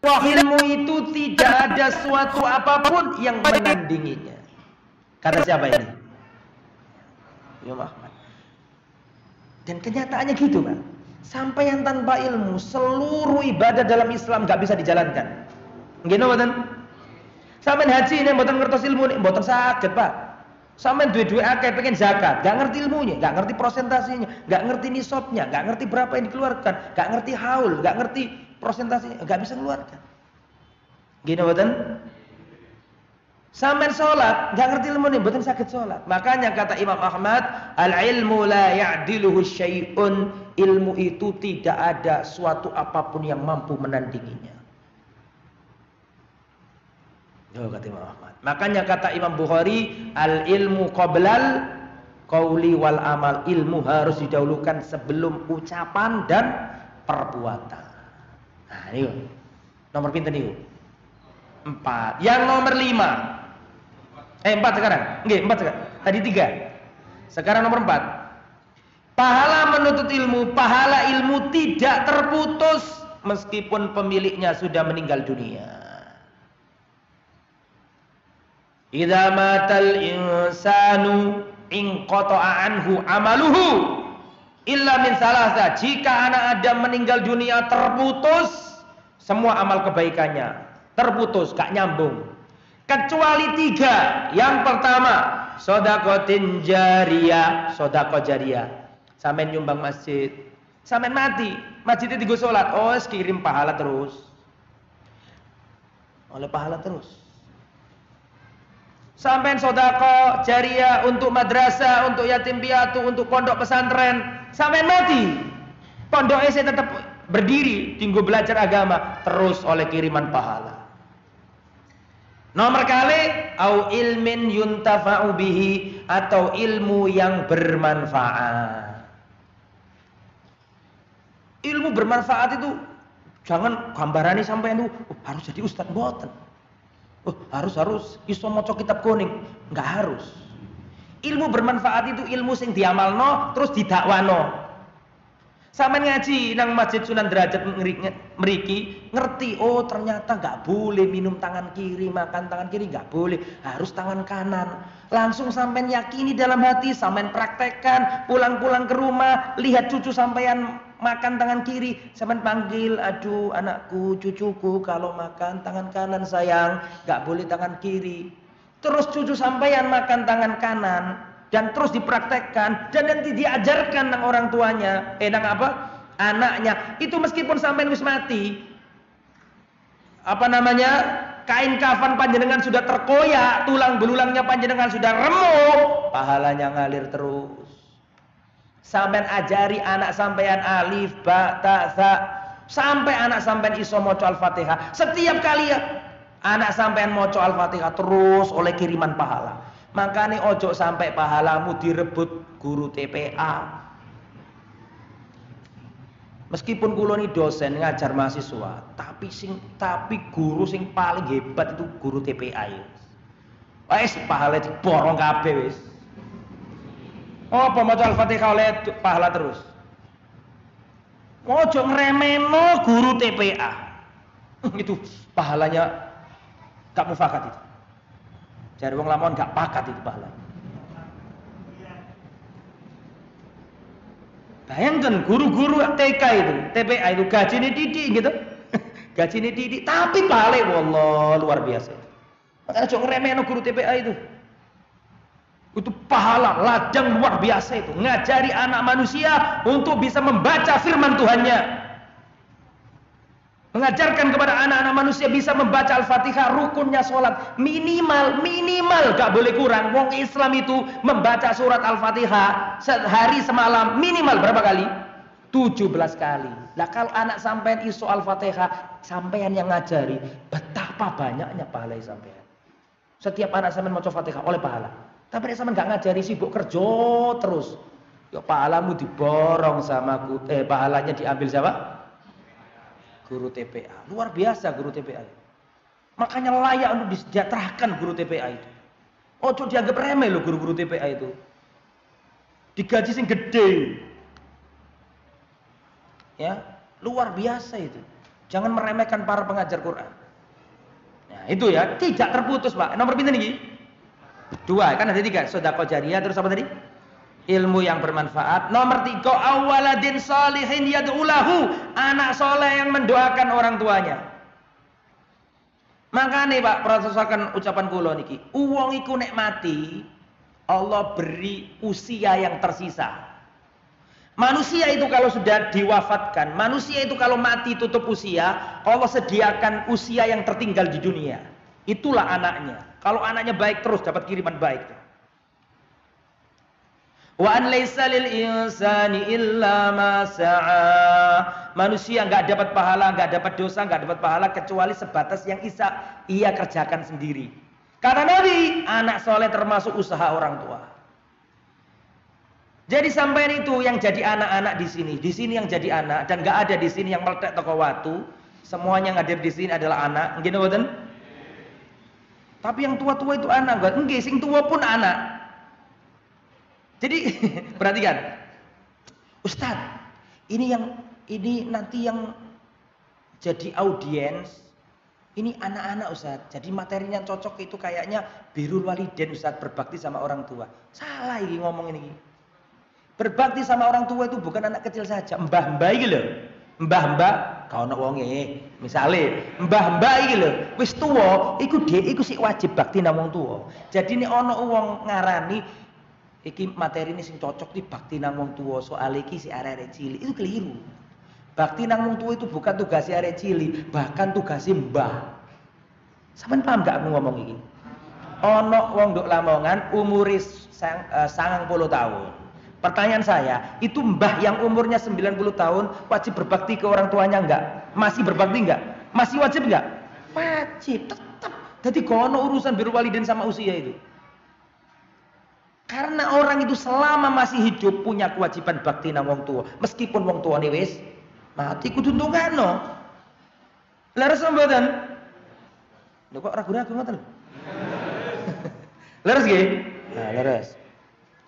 Ilmu itu tidak ada suatu apapun yang menandinginya. Kata siapa ini? Imam Ahmad. Dan kenyataannya gitu, Pak. Sampai yang tanpa ilmu, seluruh ibadah dalam Islam gak bisa dijalankan. Nggih mboten? Sampeyan haji nek mboten ngertos ilmu nek mboten saged, Pak. Sampeyan duwe-duwe akeh pengen zakat, gak ngerti ilmunya, gak ngerti prosentasinya, gak ngerti nisabnya, gak ngerti berapa yang dikeluarkan, gak ngerti haul, gak ngerti prosentasinya, gak bisa keluarkan. Nggih mboten? Sampeyan salat, gak ngerti ilmu nih, mboten saged salat. Makanya kata Imam Ahmad, al-ilmu la ya'diluhu syai'un. Ilmu itu tidak ada suatu apapun yang mampu menandinginya. Yo kata Imam Ahmad. Makanya kata Imam Bukhari, al-ilmu qoblal qauli wal amal. Ilmu harus didahulukan sebelum ucapan dan perbuatan. Nah, ini nomor pinten niku? 4. Yang nomor 5. 4 sekarang. Nggih, 4 sekarang. Tadi 3. Sekarang nomor 4. Pahala menuntut ilmu, pahala ilmu tidak terputus meskipun pemiliknya sudah meninggal dunia. Idza matal insanu inqata'a anhu amaluhu illa min salasa. Jika anak Adam meninggal dunia, terputus semua amal kebaikannya. Terputus, gak nyambung. Kecuali 3. Yang pertama, sedekah jariyah, sedekah jariyah. Sampeyan nyumbang masjid, sampeyan mati, masjidnya digo salat, kirim pahala terus. Oleh pahala terus. Sampeyan sedekah jariyah untuk madrasah, untuk yatim piatu, untuk pondok pesantren, sampeyan mati, pondoknya saya tetap berdiri, tinggal belajar agama, terus oleh kiriman pahala. Nomor kali, au ilmin yuntafa'u bihi, atau ilmu yang bermanfaat. Ilmu bermanfaat itu jangan gambarani sampai itu harus jadi ustaz mboten. Harus iso maca kitab kuning, enggak harus. Ilmu bermanfaat itu ilmu sing diamalno terus didakwano. Sampeyan ngaji nang Masjid Sunan Derajat mriki ngerti, ternyata nggak boleh minum tangan kiri, makan tangan kiri nggak boleh, harus tangan kanan. Langsung sampeyan yakini dalam hati, sampeyan praktekkan, pulang-pulang ke rumah, lihat cucu sampeyan makan tangan kiri, sampeyan panggil, aduh anakku, cucuku, kalau makan tangan kanan sayang, nggak boleh tangan kiri. Terus cucu sampeyan makan tangan kanan. Dan terus dipraktekkan dan nanti diajarkan nang orang tuanya, nang apa? Anaknya. Itu meskipun sampean wis mati. Kain kafan panjenengan sudah terkoyak, tulang belulangnya panjenengan sudah remuk, pahalanya ngalir terus. Sampean ajari anak sampean alif, ba, ta, sa, sampai anak sampean iso maca Al-Fatihah. Setiap kali anak sampean maca Al-Fatihah terus oleh kiriman pahala. Makanya ojo sampai pahalamu direbut guru TPA. Meskipun kula ni dosen ngajar mahasiswa, tapi guru sing paling hebat itu guru TPA. Wis pahala diborong kabeh wis. Apa maca Al-Fatihah oleh pahala terus. Ojo ngremeno guru TPA. Itu pahalanya gak mufakat itu. Jare wong lamongan gak pakat itu pahala. Bayangkan guru-guru TK itu, TPA itu gajinya didik gitu. Gajinya didik, tapi pahala wallah luar biasa. Makanya jangan ngeremehno guru TPA itu. Itu pahala, ladang luar biasa itu. Ngajari anak manusia untuk bisa membaca firman Tuhannya. Mengajarkan kepada anak-anak manusia bisa membaca Al-Fatihah, rukunnya sholat. Minimal, gak boleh kurang. Wong Islam itu membaca surat Al-Fatihah sehari semalam, minimal berapa kali? 17 kali. Nah kalau anak sampean iso Al-Fatihah, sampean yang ngajari, betapa banyaknya pahala sampean. Setiap anak sampean maca Fatihah oleh pahala. Tapi nek sampean gak ngajari, sibuk kerja terus, ya pahalamu diborong sama pahalanya diambil siapa? Guru TPA. Luar biasa guru TPA. Makanya layak untuk disejahterakan guru TPA itu. Ojo dianggap remeh loh guru-guru TPA itu. Digaji sing gede. Ya, luar biasa itu. Jangan meremehkan para pengajar Quran. Nah, itu ya, tidak terputus, Pak. Nomor pinten iki? 2, kan ada 3. Sedekah jariyah, terus apa tadi? Ilmu yang bermanfaat. Nomor 3, awaladin salihin yad'ulahu, anak soleh yang mendoakan orang tuanya. Makanya Pak, prosesaken ucapan kula niki, uwong iku nek mati, Allah beri usia yang tersisa. Manusia itu kalau sudah diwafatkan, manusia itu kalau mati tutup usia, Allah sediakan usia yang tertinggal di dunia. Itulah anaknya. Kalau anaknya baik terus dapat kiriman baik. Wa an laisa lil insani illa ma sa'a. Manusia enggak dapat pahala, enggak dapat dosa, enggak dapat pahala kecuali sebatas yang ia kerjakan sendiri. Karena Nabi, anak soleh termasuk usaha orang tua. Jadi sampai itu yang jadi anak-anak di sini yang jadi anak, dan enggak ada di sini yang meletek toko watu. Semuanya yang hadir di sini adalah anak. Nggih mboten? Tapi yang tua-tua itu anak, enggak, sing tua pun anak. Jadi perhatikan, Ustadz, ini nanti yang jadi audiens, ini anak-anak Ustadz. Jadi materinya cocok itu kayaknya birrul walidain Ustadz, berbakti sama orang tua. Salah ini ngomong ini. Berbakti sama orang tua itu bukan anak kecil saja, mbah-mbah iki lho. Mbah-mbah kau nak wonge, misale mbah-mbah iki lho, wis tuwa, iku sik wajib bakti nang wong tuwa. Jadi nek ana wong ngarani iki materi ini sing cocok di bakti nang wong tua, soal iki si arek-arek cilik, itu keliru. Bakti nang wong tua itu bukan tugas si arek cilik, bahkan tugas mbah. Sampeyan paham gak aku ngomong iki? Ono wong nduk Lamongan umuris 90 tahun. Pertanyaan saya, itu mbah yang umurnya 90 tahun wajib berbakti ke orang tuanya enggak? Masih berbakti enggak? Masih wajib enggak? Wajib, tetap. Jadi kono urusan birrul walidain sama usia itu. Karena orang itu selama masih hidup punya kewajiban bakti nang wong tua, meskipun wong tuane wis mati kudu ndongakno. Leres mboten? Lho kok ragu-ragu ngoten? Leres nggih? Nah, leres.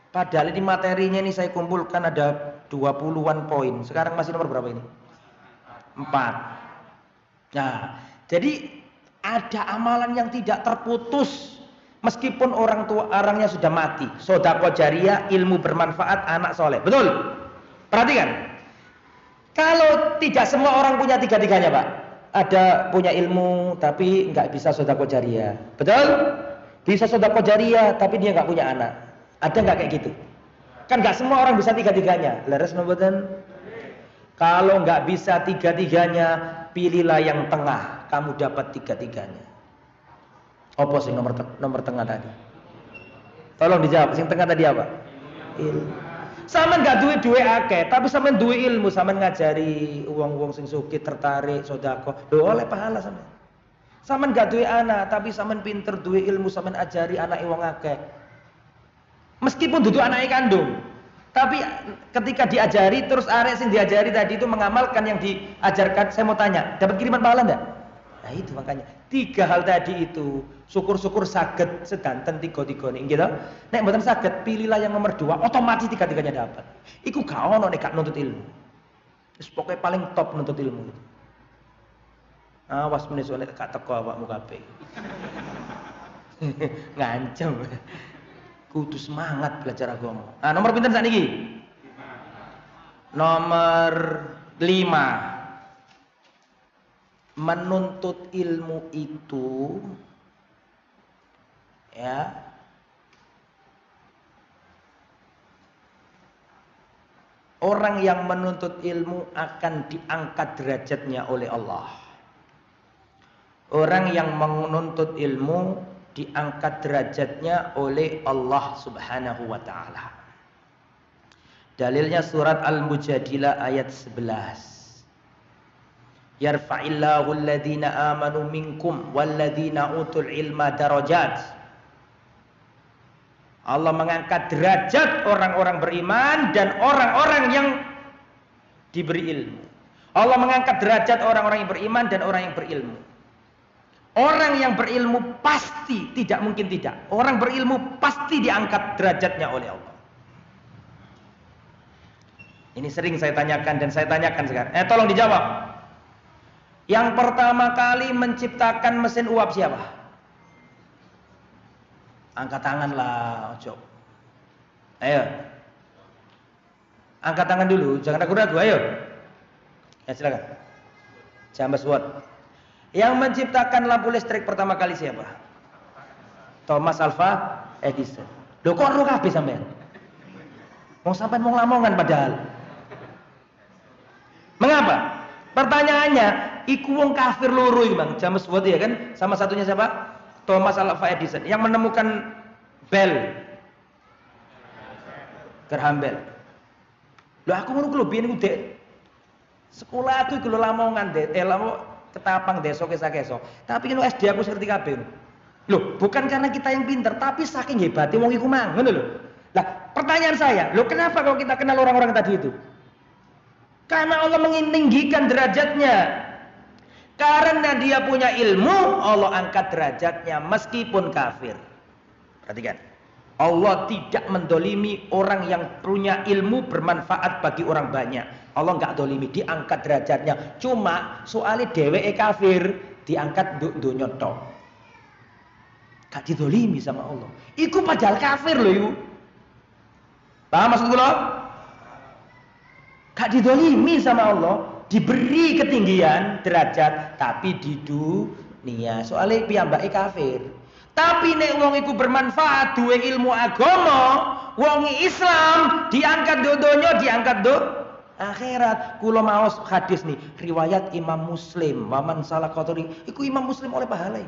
Padahal ini materinya ini saya kumpulkan ada 20-an poin. Sekarang masih nomor berapa ini? 4. Nah, jadi ada amalan yang tidak terputus. Meskipun orangnya sudah mati, sedekah jariyah, ilmu bermanfaat, anak soleh. Betul? Perhatikan. Kalau tidak semua orang punya tiga-tiganya, Pak. Ada punya ilmu tapi nggak bisa sedekah jariyah. Betul? Bisa sedekah jariyah tapi dia nggak punya anak. Ada nggak kayak gitu? Kan nggak semua orang bisa tiga-tiganya. Leres mboten? Kalau nggak bisa tiga-tiganya, pilihlah yang tengah. Kamu dapat tiga-tiganya. Apa sih nomor tengah tadi? Tolong dijawab. Sing tengah tadi apa? Ilmu. Sampeyan gak duwe akeh, tapi sampeyan duwe ilmu, sampeyan ngajari wong-wong sing sugih tertarik sedekah, lho oleh pahala sampeyan. Sampeyan gak duwe anak, tapi sampeyan pinter duwe ilmu, sampeyan ajari anake wong akeh. Meskipun duduk anake kandung, tapi ketika diajari terus arek sing diajari tadi itu mengamalkan yang diajarkan, saya mau tanya, dapat kiriman pahala enggak? Nah itu makanya 3 hal tadi itu syukur-syukur saged sedanten 3-3 nih gitu. Nek mboten saged pilihlah yang nomor 2, otomatis 3-3-nya dapat. Iku gak ono nek gak nuntut ilmu. Wis pokoke paling top nuntut ilmu. Awas meneh nek gak teko awakmu kabeh. Ngancem. Kudu semangat belajar agama. Ah nomor pinten sakniki? Nomor 5. Menuntut ilmu itu Ya. Orang yang menuntut ilmu akan diangkat derajatnya oleh Allah. Orang yang menuntut ilmu diangkat derajatnya oleh Allah Subhanahu wa taala. Dalilnya surat Al-Mujadilah ayat 11. Yarfa'illahu alladhina amanu minkum walladhina utul ilma darajat. Allah mengangkat derajat orang-orang beriman dan orang-orang yang diberi ilmu. Allah mengangkat derajat orang-orang yang beriman dan orang yang berilmu. Orang yang berilmu pasti, tidak mungkin tidak. Orang berilmu pasti diangkat derajatnya oleh Allah. Ini sering saya tanyakan dan saya tanyakan sekarang. Tolong dijawab. Yang pertama kali menciptakan mesin uap siapa? Angkat tangan lah, ojo. Ayo. Angkat tangan dulu, jangan ragu-ragu, ayo. Ya silakan. James Watt. Yang menciptakan lampu listrik pertama kali siapa? Thomas Alva Edison. Loh kok ro kabeh sampean? Mau sampean mau lamongan padahal. Mengapa? Pertanyaannya, iku wong kafir loro iki, Bang. James Watt ya kan? Sama satunya siapa? Thomas Alva Edison yang menemukan bel. Graham Bell. Lho aku ngono ku lho biyen iku Dek. Sekolah aku iku lho lamongan Dek. Ketapang desa kesa-kesa. Tapi kan SD aku ngerti kabeh. Loh, bukan karena kita yang pintar, tapi saking hebatnya wong iku mang, ngono lho. Lah, pertanyaan saya, loh kenapa kalau kita kenal orang-orang tadi itu? Karena Allah meninggikan derajatnya. Karena dia punya ilmu, Allah angkat derajatnya meskipun kafir. Perhatikan. Allah tidak mendolimi orang yang punya ilmu bermanfaat bagi orang banyak. Allah enggak dolimi, diangkat derajatnya. Cuma soalnya dheweke kafir, diangkat donya tok. Gak didolimi sama Allah. Iku padahal kafir loh iku. Paham maksud kula? Gak didolimi sama Allah, diberi ketinggian derajat, tapi di dunia. Soalnya piyambake kafir. Tapi nek wong iku bermanfaat duwe ilmu agama, wong Islam diangkat donya, diangkat akhirat. Kula maos hadis nih, riwayat Imam Muslim, waman salah kotori, iku Imam Muslim oleh pahala.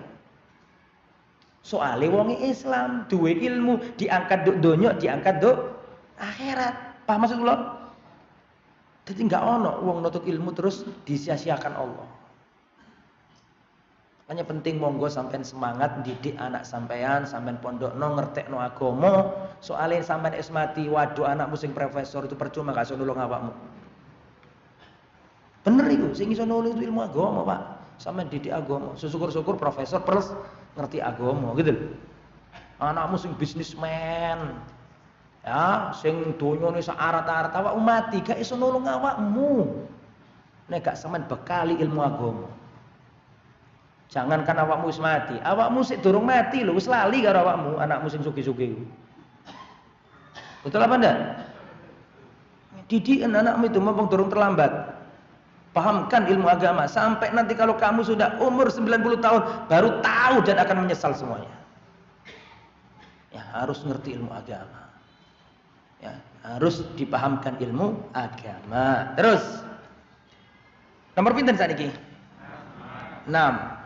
Soale wong Islam duwe ilmu diangkat donya, diangkat akhirat. Paham maksud kula? Jadi enggak ono wong nutut ilmu terus disia-siakan Allah. Makanya penting monggo sampean semangat didik anak sampean, sampean pondokno ngertekno agama, soalnya sampean es mati, waduh anakmu sing profesor itu percuma gak iso nulung awakmu. Bener iku, sing iso nulung itu ilmu agama, Pak. Sampean didik agama, syukur-syukur profesor plus ngerti agama gitu lho. Anakmu sing bisnismen, ya, sing donyane sak arat-arat awakmu mati, gak iso nulung awakmu. Nek gak sampean bekali ilmu agama. Jangankan awakmu wis mati, awakmu sik durung mati lho, wis lali karo awakmu, anakmu sing sugih-sugih. Betul apa ndak? Didikan anakmu itu mumpung durung terlambat. Pahamkan ilmu agama sampai nanti kalau kamu sudah umur 90 tahun baru tahu dan akan menyesal semuanya. Ya, harus ngerti ilmu agama. Ya, harus dipahamkan ilmu agama. Terus nomor pinten sakniki? 6.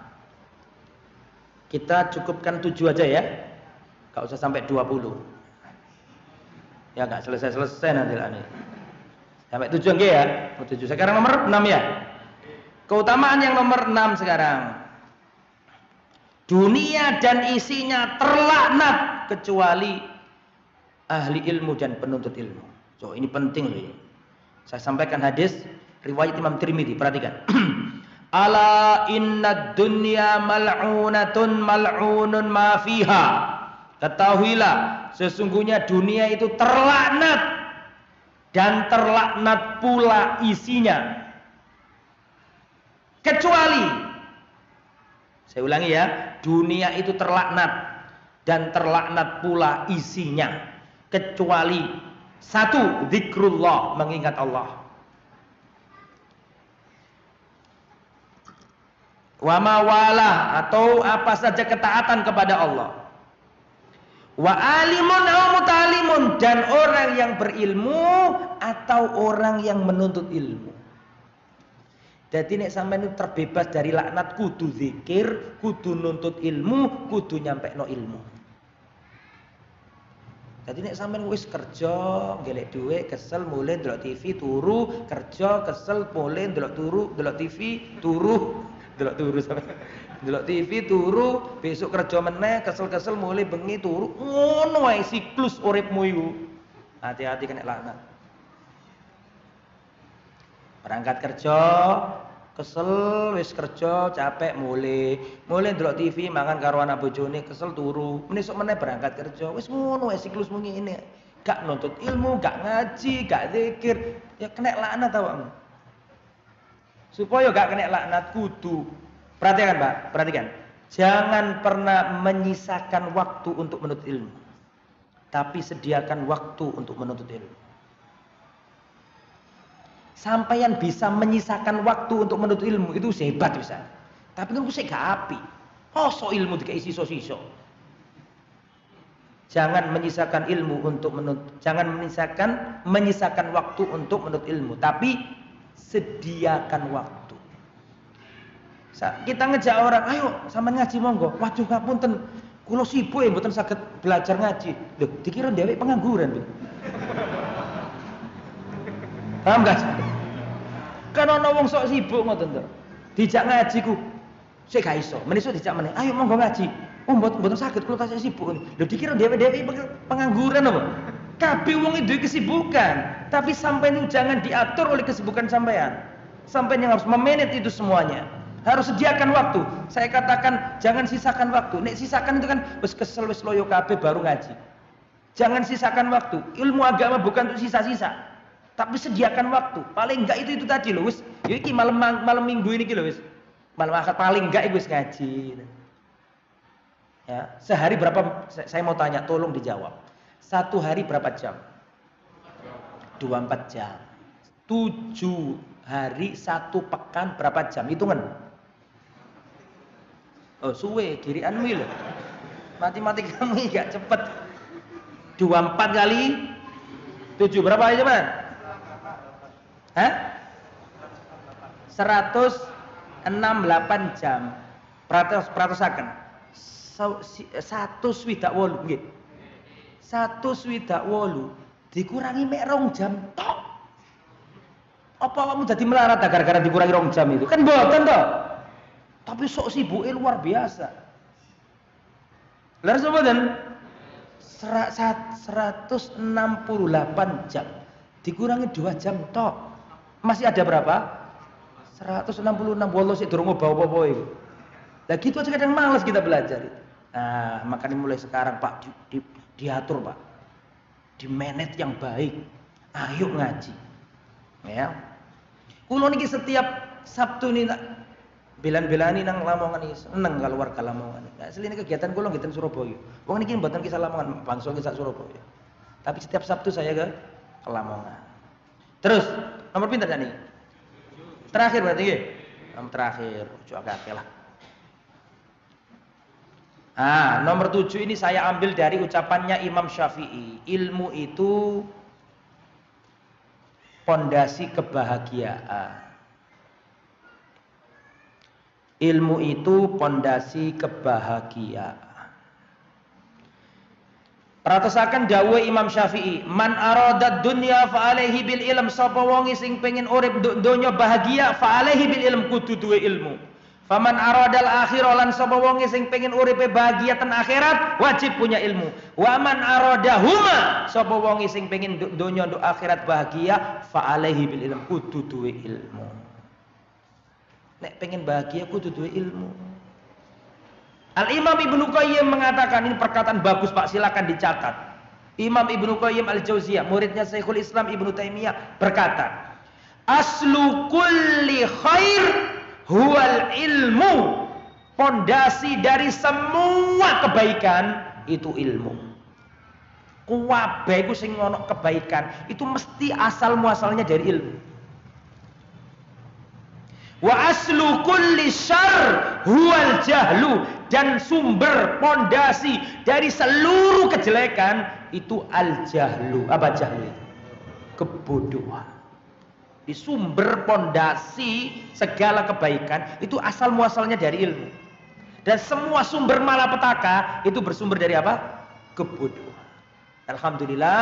Kita cukupkan 7 aja ya. Gak usah sampai 20. Ya gak selesai-selesai nanti lah nih. Sampai 7 nggih ya. 7. Sekarang nomor 6 ya. Keutamaan yang nomor 6 sekarang. Dunia dan isinya terlaknat kecuali ahli ilmu dan penuntut ilmu. So, ini penting loh ini. Saya sampaikan hadis riwayat Imam Tirmidzi, perhatikan. Ala inna dunya mal'unatun mal'unun ma fiha. Ketahuilah sesungguhnya dunia itu terlaknat dan terlaknat pula isinya. Kecuali, saya ulangi ya, dunia itu terlaknat dan terlaknat pula isinya. Kecuali satu, zikrullah, mengingat Allah. Wa mawalah, atau apa saja ketaatan kepada Allah. Wa alimun aw mutalimun, dan orang yang berilmu atau orang yang menuntut ilmu. Jadi nek sampeyan itu terbebas dari laknat, kudu zikir, kudu nuntut ilmu, kudu nyampekno ilmu. Jadi nek sampeyan wis kerja, golek dhuwit, kesel mulai ndelok TV turu, kerja kesel mulai ndelok TV turu, ndelok turu sampeyan. Ndelok TV turu, besok kerja meneh, kesel-kesel mulai bengi turu. Ngono wae siklus uripmu iku. Hati-hati kena laknat. Berangkat kerja, kesel wis kerja, capek mulai ndelok TV mangan karo anak bojone, kesel turu. Menisuk meneh berangkat kerja. Wis ngono wae siklusmu ngene. Gak nuntut ilmu, gak ngaji, gak zikir, ya kena laknat awakmu. Supaya gak kena laknat kudu perhatikan Pak, perhatikan. Jangan pernah menyisakan waktu untuk menuntut ilmu. Tapi sediakan waktu untuk menuntut ilmu. Sampaian bisa menyisakan waktu untuk menuntut ilmu itu hebat bisa. Tapi kan saya gak api. So ilmu dikai siso-siso. Jangan menyisakan ilmu untuk menyisakan waktu untuk menuntut ilmu, tapi sediakan waktu. Kita ngejak orang, ayo sampean ngaji monggo. Waduh ngapunten, kula sibuk mboten saged belajar ngaji. Lho, dikira dhewek pengangguran lho. Paham gak? Kan ana wong sok sibuk ngoten to. Dijak ngaji ku, sik gak iso. Menisuk dijak meneh, ayo monggo ngaji. Oh mboten saged kula tasih sibuk. Lho dikira dhewek pengangguran apa? Kabeh wong itu kesibukan, tapi sampeyan jangan diatur oleh kesibukan sampean. Sampeyan yang harus memanage itu semuanya. Harus sediakan waktu. Saya katakan jangan sisakan waktu. Nek sisakan itu kan wis kesel wis loyo kabeh baru ngaji. Jangan sisakan waktu. Ilmu agama bukan untuk sisa-sisa. Tapi sediakan waktu. Paling enggak itu tadi loh wis. Ya iki malam Minggu ini iki lho wis. Malam Ahad paling enggak wis ngaji. Ya, sehari berapa, saya mau tanya, tolong dijawab. Satu hari berapa jam? 24 jam. 7 hari 1 pekan berapa jam? Hitungan. Oh suwe, dirianmu lho. Matematikamu gak cepet. 24 kali 7 berapa aja Mas? Hah? 168 jam. Peratusaken. 1/8 nggih. 1/8 dikurangi mek 2 jam tok. Apa kamu jadi melarat gara-gara dikurangi 2 jam itu? Kan mboten toh. Tapi sok sibuke luar biasa. Lha mboten? 168 jam dikurangi 2 jam tok. Masih ada berapa? 166 wallo sik durung ngobaw apa-apa iku. Lah gitu aja kadang malas kita belajar itu. Nah, makanya mulai sekarang Pak diatur Pak. Di manage yang baik. Ayo ngaji. Ya. Kulo niki setiap Sabtu nih belan-belani nang Lamongan iki seneng kalau warga Lamongan. Nah, asline kegiatan kulo ngiten Surabaya. Wong niki mboten kisah Lamongan, bangsa kisah Surabaya. Tapi setiap Sabtu saya ke Lamongan. Terus, nomor pinter nih? Terakhir berarti nggih. Nomor terakhir, ojo akeh lah. Nomor 7 ini saya ambil dari ucapannya Imam Syafi'i. Ilmu itu pondasi kebahagiaan. Ilmu itu pondasi kebahagiaan. Perhatikan dawuh Imam Syafi'i, man aradad dunya fa alaihi bil ilm, sapa wong sing pengen urip donya bahagia fa alaihi bil ilm, kudu duwe ilmu. Faman aradal akhirah, lan sapa wong sing pengen uripe bahagia ten akhirat wajib punya ilmu. Wa man aradahuma, sapa wong sing pengen donya nduk akhirat bahagia fa alaihi bil ilm, kudu duwe ilmu. Nek pengen bahagia kudu duwe ilmu. Al-Imam Ibnu Qayyim mengatakan, ini perkataan bagus Pak, silakan dicatat. Imam Ibnu Qayyim Al-Jauziyah, muridnya Syekhul Islam Ibnu Taimiyah, berkata, aslu kulli khair huwal ilmu. Pondasi dari semua kebaikan itu ilmu. Kuwabe iku sing ono kebaikan itu mesti asal muasalnya dari ilmu. Wa aslu kulli syarr huwal jahlu. dan sumber pondasi dari seluruh kejelekan itu al-jahlu. Apa jahlu itu? Kebodohan. Di sumber pondasi segala kebaikan itu asal muasalnya dari ilmu. Dan semua sumber malapetaka itu bersumber dari apa? Kebodohan. Alhamdulillah,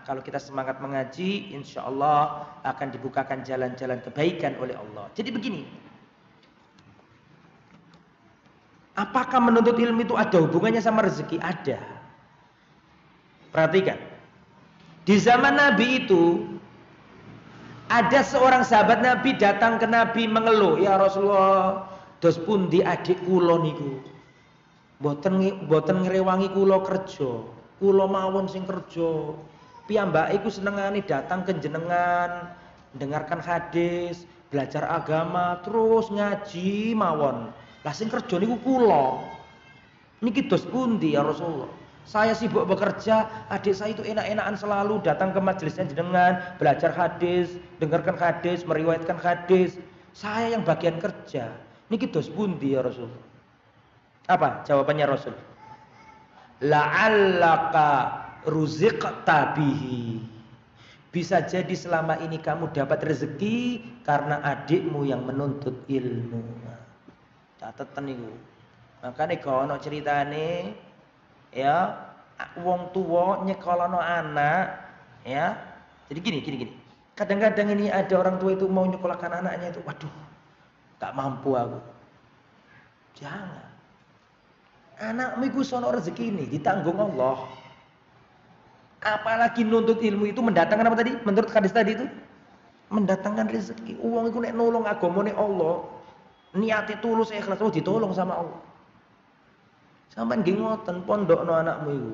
kalau kita semangat mengaji, insya Allah akan dibukakan jalan-jalan kebaikan oleh Allah. Jadi begini, apakah menuntut ilmu itu ada hubungannya sama rezeki? Ada. Perhatikan, di zaman Nabi itu ada seorang sahabat Nabi datang ke Nabi mengeluh, ya Rasulullah, dos pundi adik kula niku, boten ngrewangi kula kerja, kula mawon sing kerja. Piyambake iku senengane datang ke jenengan, dengarkan hadis, belajar agama, terus ngaji mawon. Lah sing kerja niku kula. Niki dos pundi ya Rasulullah? Saya sibuk bekerja, adik saya itu enak-enakan selalu datang ke majelisnya jenengan, belajar hadis, dengarkan hadis, meriwayatkan hadis. Saya yang bagian kerja. Niki dos pundi ya Rasul? Apa jawabannya Rasul? La'allaka ruziqta bihi. Bisa jadi selama ini kamu dapat rezeki karena adikmu yang menuntut ilmu. Catetan niku. Makane gak ono ceritane ya wong tuwa nyekolano anak ya. Jadi gini. Kadang-kadang ini ada orang tua itu mau nyekolahkan anaknya itu, waduh, tak mampu aku. Jangan. Anakmu iku sono rezeki ini ditanggung Allah. Apalagi nuntut ilmu itu mendatangkan apa tadi? Menurut hadis tadi itu mendatangkan rezeki. Uang itu nek nolong agamane Allah, niate tulus ikhlas, oh ditolong sama Allah. Sampeyan nggih ngoten pondokno anakmu iku.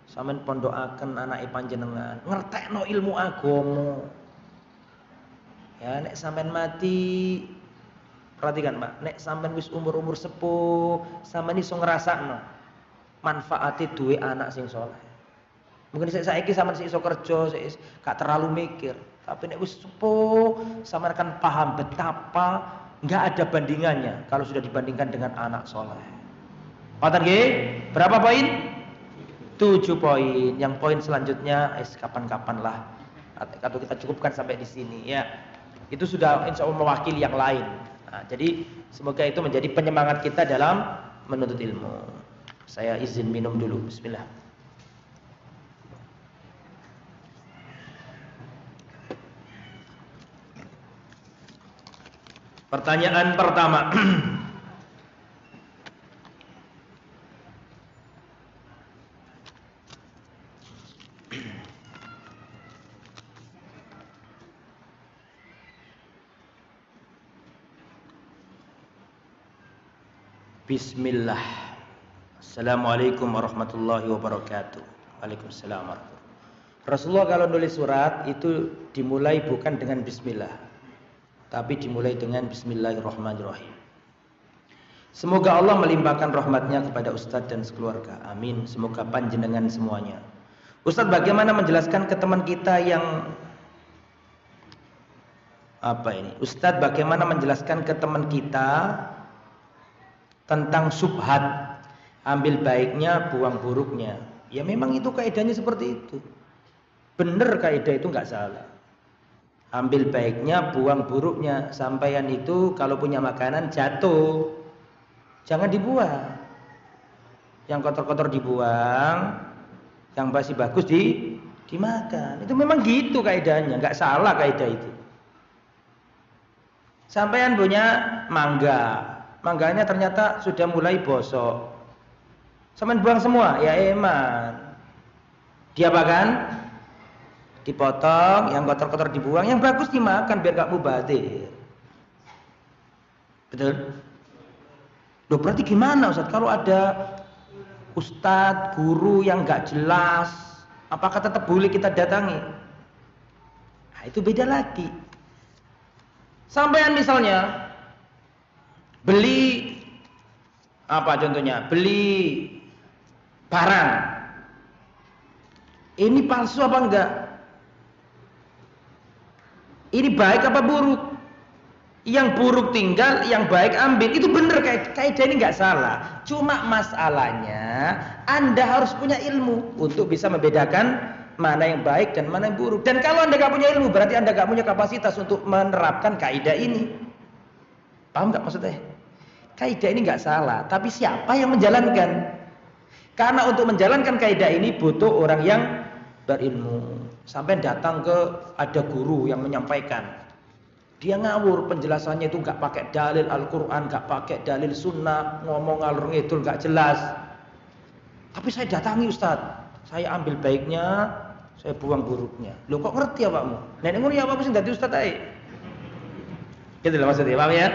Sampeyan pondokaken anake panjenengan, ngertekno ilmu agama. Ya nek sampeyan mati, perhatikan Pak, nek sampeyan wis umur-umur sepuh, sampeyan iso ngrasakno manfaate duwe anak sing saleh. Mungkin saiki sampeyan iso kerja, gak terlalu mikir, tapi nek wis sepuh, sampeyan akan paham betapa enggak ada bandingannya kalau sudah dibandingkan dengan anak saleh. Paham nggih? Berapa poin? 7 poin. Yang poin selanjutnya kapan-kapan lah. Atau kita cukupkan sampai di sini ya. Itu sudah insya Allah mewakili yang lain. Nah, jadi semoga itu menjadi penyemangat kita dalam menuntut ilmu. Saya izin minum dulu. Bismillah. Pertanyaan pertama. Bismillah. Assalamualaikum warahmatullahi wabarakatuh. Waalaikumsalam warahmatullahi wabarakatuh. Rasulullah kalau nulis surat itu dimulai bukan dengan bismillah, tapi dimulai dengan bismillahirrahmanirrahim. Semoga Allah melimpahkan rahmatnya kepada Ustadz dan sekeluarga. Amin. Semoga panjenengan semuanya. Ustadz, bagaimana menjelaskan ke teman kita yang Ustadz, bagaimana menjelaskan ke teman kita tentang subhat, ambil baiknya, buang buruknya. Ya memang itu kaidahnya seperti itu. Bener kaidah itu nggak salah. Ambil baiknya, buang buruknya. Sampaian itu kalau punya makanan jatuh, jangan dibuang. Yang kotor-kotor dibuang, yang masih bagus dimakan. Itu memang gitu kaidahnya, nggak salah kaidah itu. Sampaian punya mangga, mangganya ternyata sudah mulai bosok. Sampeyan buang semua, ya eman. Diapakan? Dipotong, yang kotor-kotor dibuang, yang bagus dimakan biar gak mubazir. Betul? Loh berarti gimana Ustaz? Kalau ada ustadz, guru yang gak jelas, apakah tetap boleh kita datangi? Nah, itu beda lagi. Sampean misalnya beli apa contohnya? Beli barang. Ini palsu apa enggak? Ini baik apa buruk? Yang buruk tinggal, yang baik ambil. Itu benar, kaidah ini nggak salah. Cuma masalahnya Anda harus punya ilmu untuk bisa membedakan mana yang baik dan mana yang buruk. Dan kalau Anda nggak punya ilmu, berarti Anda nggak punya kapasitas untuk menerapkan kaidah ini. Paham nggak maksudnya? Kaidah ini nggak salah, tapi siapa yang menjalankan? Karena untuk menjalankan kaidah ini butuh orang yang berilmu. Sampai datang ke ada guru yang menyampaikan, dia ngawur, penjelasannya itu nggak pakai dalil Al-Quran, nggak pakai dalil Sunnah, ngomong ngalur ngidul nggak jelas. Tapi saya datangi Ustadz, saya ambil baiknya, saya buang buruknya. Loh kok ngerti ya Pakmu? Nenek ngono ya apa sih dadi Ustadz ae? Gitu loh maksudnya, paham ya?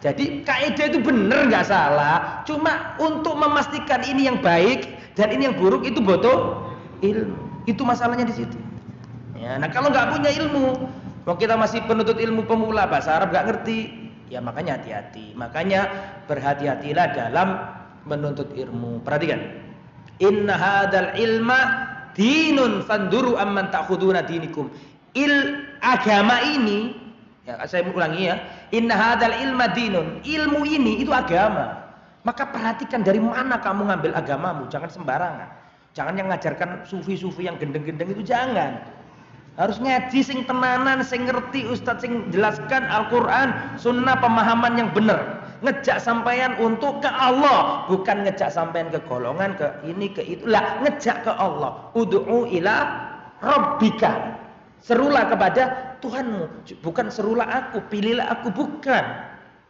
Jadi kaidah itu benar nggak salah, cuma untuk memastikan ini yang baik dan ini yang buruk itu butuh ilmu. Itu masalahnya di situ. Ya, nah kalau nggak punya ilmu, mau kita masih penuntut ilmu pemula, bahasa Arab nggak ngerti, ya makanya hati-hati. Makanya berhati-hatilah dalam menuntut ilmu. Perhatikan, inna hadzal ilma dinun fanduru amman ta'khuduna dinikum. Agama ini, ya saya ulangi ya, inna hadzal ilma dinun, ilmu ini itu agama. Maka perhatikan dari mana kamu ngambil agamamu, jangan sembarangan. Jangan yang ngajarkan sufi-sufi yang gendeng-gendeng itu, jangan. Harus ngaji sing tenanan, sing ngerti ustadz, sing jelaskan Al-Quran, sunnah, pemahaman yang benar. Ngejak sampean untuk ke Allah, bukan ngejak sampean ke golongan, ke ini, ke itu. Lah, ngejak ke Allah. Ud'u ila rabbika. Serulah kepada Tuhanmu, bukan serulah aku, pilihlah aku, bukan.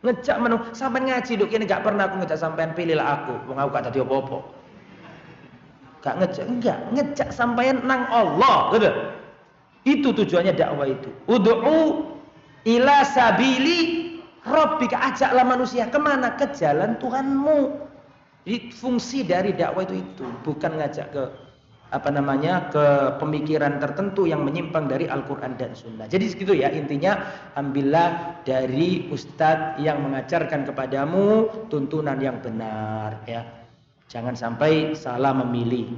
Ngejak sampean ngaji, dok ini gak pernah aku ngejak sampean pilihlah aku. Wong aku gak tadi apa-apa. Gak ngejak, enggak, ngejak sampean nang Allah, gitu. Itu tujuannya dakwah itu. Ud'u ila sabili rabbika, ajaklah manusia kemana? Ke jalan Tuhanmu. Jadi fungsi dari dakwah itu bukan ngajak ke ke pemikiran tertentu yang menyimpang dari Al-Quran dan Sunnah. Jadi segitu ya intinya, ambillah dari ustadz yang mengajarkan kepadamu tuntunan yang benar ya. Jangan sampai salah memilih.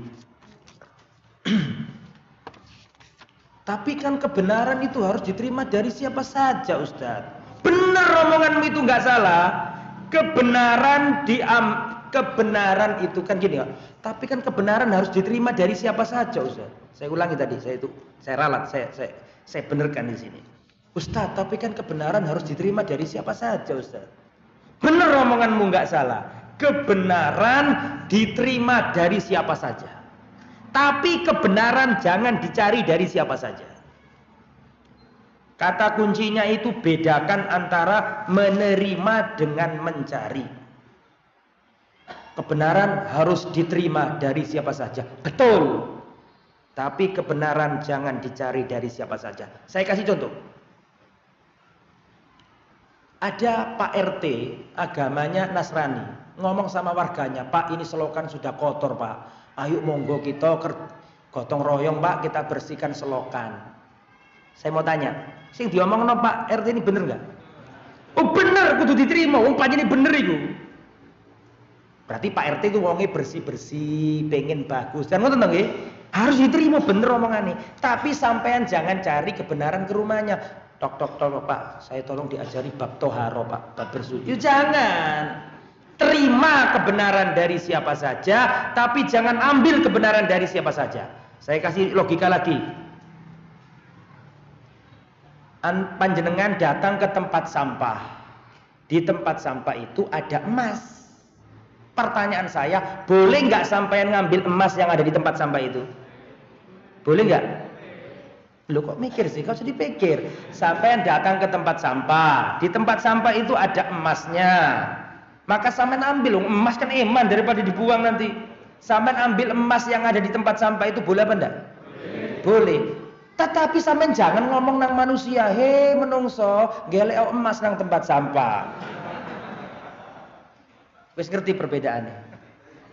Tapi kan kebenaran itu harus diterima dari siapa saja Ustadz. Benar omonganmu itu nggak salah. Kebenaran itu kan gini ya. Tapi kan kebenaran harus diterima dari siapa saja Ustadz. Saya ulangi tadi, saya ralat, saya benerkan di sini. Ustadz, tapi kan kebenaran harus diterima dari siapa saja Ustadz. Benar omonganmu nggak salah. Kebenaran diterima dari siapa saja. Tapi kebenaran jangan dicari dari siapa saja. Kata kuncinya itu bedakan antara menerima dengan mencari. Kebenaran harus diterima dari siapa saja. Betul. Tapi kebenaran jangan dicari dari siapa saja. Saya kasih contoh. Ada Pak RT, agamanya Nasrani, ngomong sama warganya, Pak ini selokan sudah kotor Pak, ayo monggo kita gotong royong Pak, kita bersihkan selokan. Saya mau tanya, sing diomongno Pak RT ini bener nggak? Oh bener, kudu diterima, wong panjenengan bener itu. Berarti Pak RT itu wongnya bersih-bersih, pengen bagus, dan ngoten nggih, harus diterima bener omongannya. Tapi sampean jangan cari kebenaran ke rumahnya. Tok Pak, saya tolong diajari bab toharo Pak, bab bersuci. Jangan. Terima kebenaran dari siapa saja, tapi jangan ambil kebenaran dari siapa saja. Saya kasih logika lagi. Panjenengan datang ke tempat sampah. Di tempat sampah itu ada emas. Pertanyaan saya, boleh nggak sampean ngambil emas yang ada di tempat sampah itu? Boleh nggak? Loh kok mikir sih? Kau sedih pikir. Sampean datang ke tempat sampah. Di tempat sampah itu ada emasnya. Maka sampean ambil, emas kan eman daripada dibuang nanti. Sampean ambil emas yang ada di tempat sampah itu boleh apa enggak? Boleh. Tetapi sampean jangan ngomong nang manusia, "Hei menungso, gelek emas nang tempat sampah." Wis ngerti perbedaannya?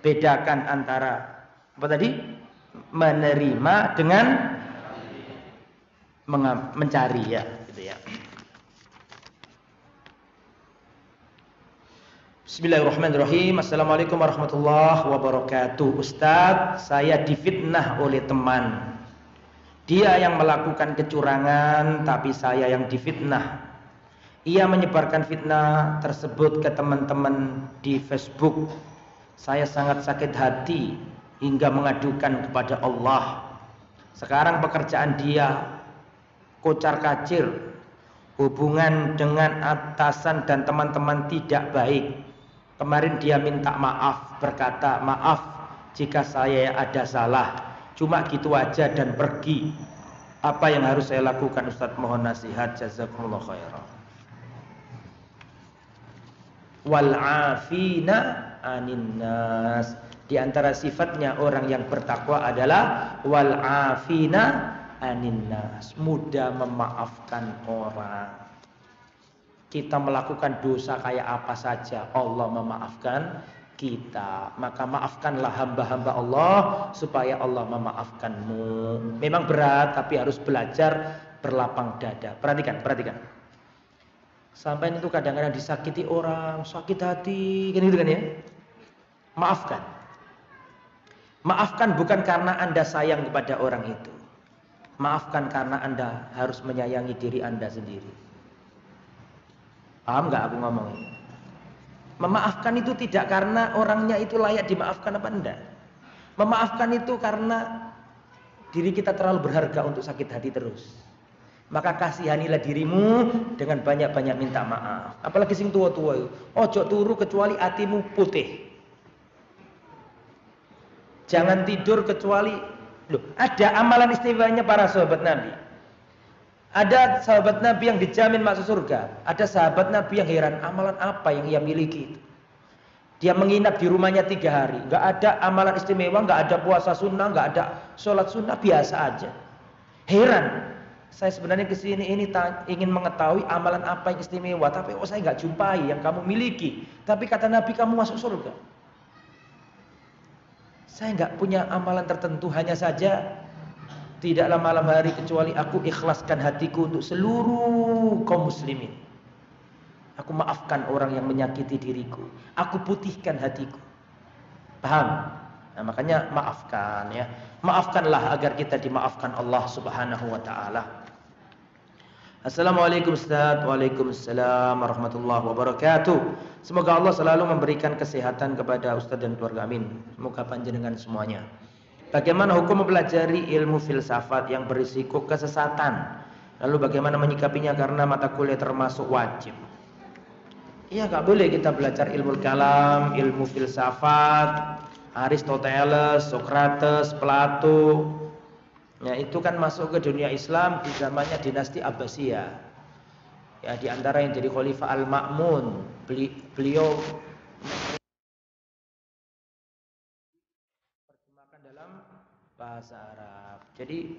Bedakan antara apa tadi? Menerima dengan mencari ya, gitu ya. Bismillahirrahmanirrahim. Assalamualaikum warahmatullahi wabarakatuh. Ustadz, saya difitnah oleh teman. Dia yang melakukan kecurangan, tapi saya yang difitnah. Ia menyebarkan fitnah tersebut ke teman-teman di Facebook. Saya sangat sakit hati hingga mengadukan kepada Allah. Sekarang pekerjaan dia kocar-kacir, hubungan dengan atasan dan teman-teman tidak baik. Kemarin dia minta maaf, berkata, "Maaf jika saya ada salah, cuma gitu aja," dan pergi. Apa yang harus saya lakukan, Ustadz? Mohon nasihat, jazakumullah khairan. Wal afina anin nas. Di antara sifatnya orang yang bertakwa adalah wal afina anin nas, mudah memaafkan orang. Kita melakukan dosa kayak apa saja, Allah memaafkan kita. Maka maafkanlah hamba-hamba Allah supaya Allah memaafkanmu. Memang berat, tapi harus belajar berlapang dada. Perhatikan. Sampai itu kadang-kadang disakiti orang, sakit hati, kan gitu kan ya. Maafkan. Maafkan bukan karena Anda sayang kepada orang itu. Maafkan karena Anda harus menyayangi diri Anda sendiri. Paham gak aku ngomong ini? Memaafkan itu tidak karena orangnya itu layak dimaafkan apa enggak. Memaafkan itu karena diri kita terlalu berharga untuk sakit hati terus. Maka kasihanilah dirimu dengan banyak-banyak minta maaf. Apalagi sing tua-tua itu. Ojo turu kecuali hatimu putih. Jangan tidur kecuali, loh, ada amalan istimewanya para sahabat Nabi. Ada sahabat Nabi yang dijamin masuk surga. Ada sahabat Nabi yang heran, amalan apa yang ia miliki itu. Dia menginap di rumahnya 3 hari. Gak ada amalan istimewa, gak ada puasa sunnah, gak ada sholat sunnah, biasa aja. Heran. Saya sebenarnya kesini ini ingin mengetahui amalan apa yang istimewa, tapi saya nggak jumpai yang kamu miliki. Tapi kata Nabi kamu masuk surga. Saya nggak punya amalan tertentu, hanya saja tidaklah malam hari kecuali aku ikhlaskan hatiku untuk seluruh kaum muslimin. Aku maafkan orang yang menyakiti diriku. Aku putihkan hatiku. Paham? Nah, makanya maafkan ya. Maafkanlah agar kita dimaafkan Allah Subhanahu wa taala. Assalamualaikum Ustaz. Waalaikumsalam warahmatullahi wabarakatuh. Semoga Allah selalu memberikan kesehatan kepada Ustaz dan keluarga, amin. Semoga panjenengan semuanya. Bagaimana hukum mempelajari ilmu filsafat yang berisiko kesesatan? Lalu bagaimana menyikapinya karena mata kuliah termasuk wajib? Iya, gak boleh kita belajar ilmu kalam, ilmu filsafat, Aristoteles, Socrates, Plato. Ya, itu kan masuk ke dunia Islam di zamannya dinasti Abbasiyah. Ya, di antara yang jadi Khalifah Al-Ma'mun, beliau terjemahkan dalam bahasa Arab. Jadi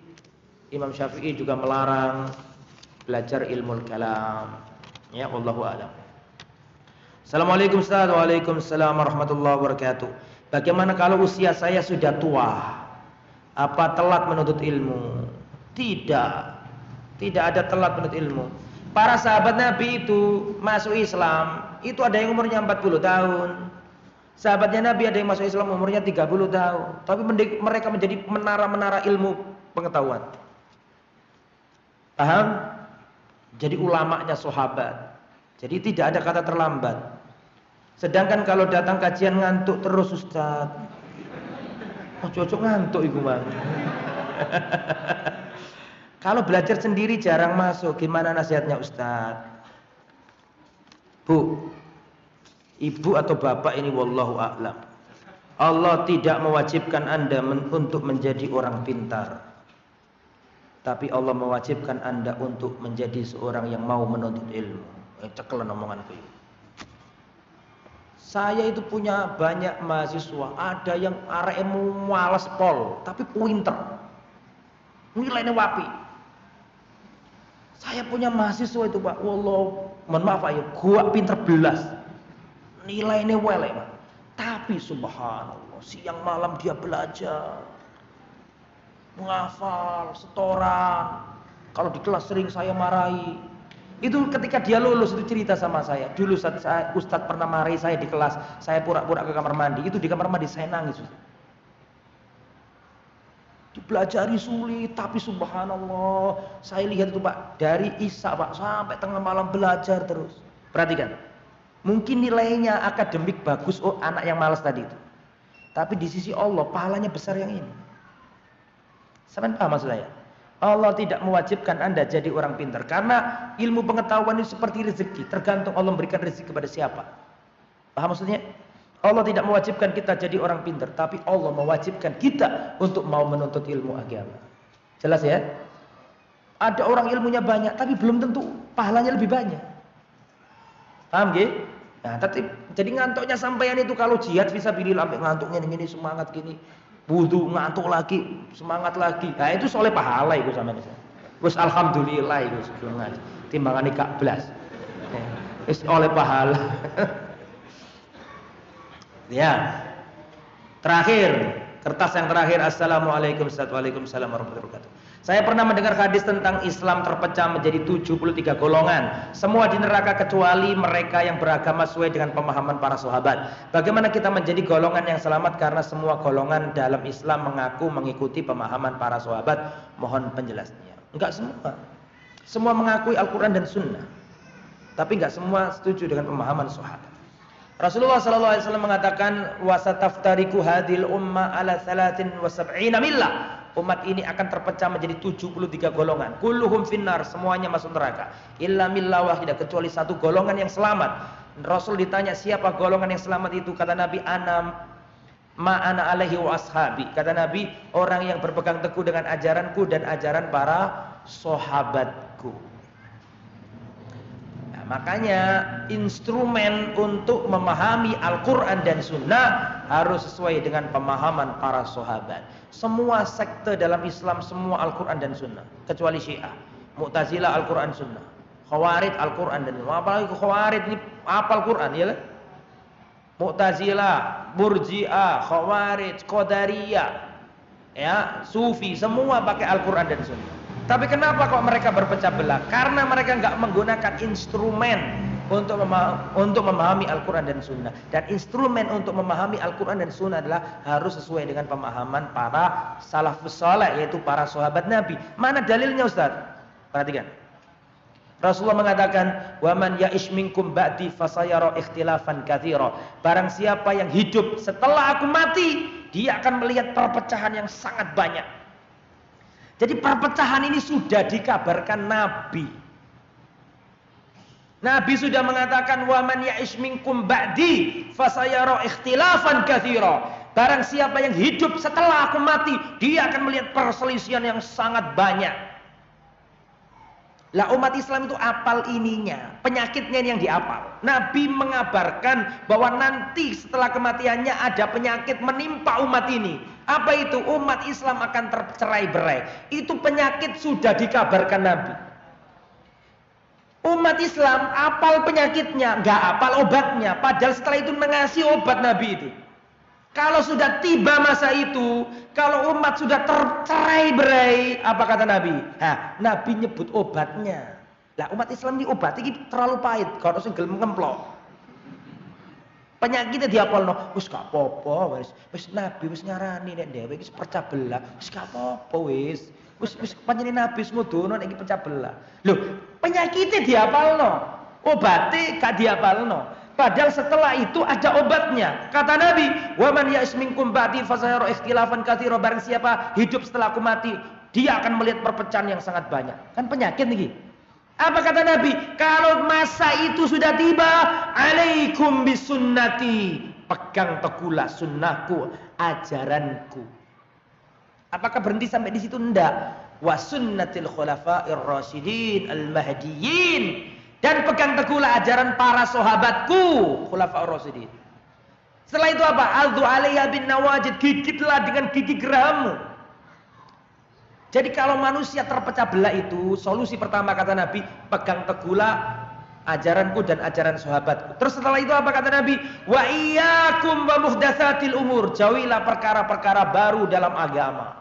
Imam Syafi'i juga melarang belajar ilmu kalam. Ya, wallahu a'lam. Assalamualaikum Ustaz. Waalaikumsalam warahmatullahi wabarakatuh. Bagaimana kalau usia saya sudah tua? Apa telat menuntut ilmu? Tidak ada telat menuntut ilmu. Para sahabat Nabi itu masuk Islam, itu ada yang umurnya 40 tahun. Sahabatnya Nabi ada yang masuk Islam umurnya 30 tahun. Tapi mereka menjadi menara-menara ilmu pengetahuan. Paham? Jadi ulamanya sahabat. Jadi tidak ada kata terlambat. Sedangkan kalau datang kajian ngantuk terus Ustaz. Oh, cocok ngantuk ibu bang. Kalau belajar sendiri jarang masuk, gimana nasihatnya Ustaz? Bu, ibu atau bapak ini wallahu a'lam. Allah tidak mewajibkan Anda untuk menjadi orang pintar. Tapi Allah mewajibkan Anda untuk menjadi seorang yang mau menuntut ilmu. Cekelan omonganku. Saya itu punya banyak mahasiswa, ada yang aremu males pol, tapi pinter. Nilainya wapi. Saya punya mahasiswa itu Pak, wallah, mohon maaf Pak ya, gua pinter belas. Nilainya welek Pak. Tapi subhanallah, siang malam dia belajar. Menghafal, setoran. Kalau di kelas sering saya marahi. Itu ketika dia lulus itu cerita sama saya. Dulu Ustadz pernah marahi saya di kelas. Saya pura-pura ke kamar mandi. Itu di kamar mandi saya nangis. Dipelajari sulit, tapi subhanallah, saya lihat itu Pak, dari Isya Pak sampai tengah malam belajar terus. Perhatikan, mungkin nilainya akademik bagus, oh anak yang malas tadi itu. Tapi di sisi Allah, pahalanya besar yang ini. Sampai paham maksud saya? Allah tidak mewajibkan Anda jadi orang pintar, karena ilmu pengetahuan itu seperti rezeki, tergantung Allah memberikan rezeki kepada siapa. Paham maksudnya? Allah tidak mewajibkan kita jadi orang pintar, tapi Allah mewajibkan kita untuk mau menuntut ilmu agama. Jelas ya? Ada orang ilmunya banyak, tapi belum tentu pahalanya lebih banyak. Paham gak? Nah, tapi jadi ngantuknya sampean itu kalau jihad fisabilillah sampai ngantuknya gini semangat gini, wudu ngantuk lagi, semangat lagi. Nah, itu soleh pahala itu sampean. Wis alhamdulillah itu sebelum ngaji. Timbangane gak blas. Wis oleh pahala. Ya. Terakhir, kertas yang terakhir. Assalamualaikum warahmatullahi wabarakatuh. Saya pernah mendengar hadis tentang Islam terpecah menjadi 73 golongan. Semua di neraka kecuali mereka yang beragama sesuai dengan pemahaman para sahabat. Bagaimana kita menjadi golongan yang selamat, karena semua golongan dalam Islam mengaku mengikuti pemahaman para sahabat? Mohon penjelasannya. Enggak semua. Semua mengakui Al-Quran dan Sunnah, tapi enggak semua setuju dengan pemahaman sahabat. Rasulullah SAW mengatakan, wasataftariku hadil umma ala 73 millah. Umat ini akan terpecah menjadi 73 golongan. Kulluhum finnar, semuanya masuk neraka. Illa millah wahidah, kecuali satu golongan yang selamat. Rasul ditanya, siapa golongan yang selamat itu? Kata Nabi, ana alaihi wa ashabi. Kata Nabi, orang yang berpegang teguh dengan ajaranku dan ajaran para sahabatku. Makanya instrumen untuk memahami Al-Quran dan Sunnah harus sesuai dengan pemahaman para sahabat. Semua sekte dalam Islam, semua Al-Quran dan Sunnah, kecuali Syiah, Mu'tazilah Al-Quran Sunnah, Khawarij Al-Quran dan Sunnah. Apalagi Khawarij ini apal Quran, ya kan? Mu'tazilah, Murji'ah, Khawarij, Qadariyah, ya, Sufi, semua pakai Al-Quran dan Sunnah. Tapi kenapa kok mereka berpecah belah? Karena mereka nggak menggunakan instrumen untuk memahami Al-Quran dan Sunnah. Dan instrumen untuk memahami Al-Quran dan Sunnah adalah harus sesuai dengan pemahaman para salafus saleh, yaitu para sahabat Nabi. Mana dalilnya Ustaz? Perhatikan. Rasulullah mengatakan, "Waman ya'ish minkum ba'di fasayara ikhtilafan katsira." Barang siapa yang hidup setelah aku mati, dia akan melihat perpecahan yang sangat banyak. Jadi perpecahan ini sudah dikabarkan Nabi. Nabi sudah mengatakan, "Waman ya'ish minkum ba'di fasayara ikhtilafan katsira." Barang siapa yang hidup setelah aku mati, dia akan melihat perselisihan yang sangat banyak. Lah umat Islam itu apal ininya, penyakitnya yang diapal. Nabi mengabarkan bahwa nanti setelah kematiannya ada penyakit menimpa umat ini. Apa itu? Umat Islam akan tercerai-berai. Itu penyakit sudah dikabarkan Nabi. Umat Islam apal penyakitnya, nggak apal obatnya. Padahal setelah itu mengasih obat Nabi itu. Kalau sudah tiba masa itu, kalau umat sudah tercerai-berai, apa kata Nabi? Nah, Nabi nyebut obatnya. Lah umat Islam ini obat ini terlalu pahit, kalau sing gelem ngemplok. Penyakitnya diapolno, wis gak apa-apa, wis Nabi wis ngarani nek dhewe iki pecah belah, wis gak apa-apa wis. Wis panjenengan Nabi wis ngudono nek iki pecah belah. Loh, penyakitnya diapalno, obate gak diapalno. Padahal setelah itu ada obatnya. Kata Nabi, "Wa man ya'ish minkum ba'di fasayara ikhtilafan katsira." Barang siapa hidup setelah aku mati, dia akan melihat perpecahan yang sangat banyak. Kan penyakit nih. Apa kata Nabi? Kalau masa itu sudah tiba, alaikum bisunnati. Pegang teguhlah sunnahku, ajaranku. Apakah berhenti sampai di situ? Enggak. Wa sunnatil khulafa'ir rasyidin al-mahdiyyin. Dan pegang teguhlah ajaran para sahabatku, khulafa'ur rasyidin. Setelah itu apa? Adzu 'alaiha bin nawajid, gigitlah dengan gigi gerahammu. Jadi kalau manusia terpecah belah itu, solusi pertama kata Nabi, pegang teguhlah ajaranku dan ajaran sahabatku. Terus setelah itu apa kata Nabi? Wa iyyakum wa muhdatsatil umur, jauhilah perkara-perkara baru dalam agama.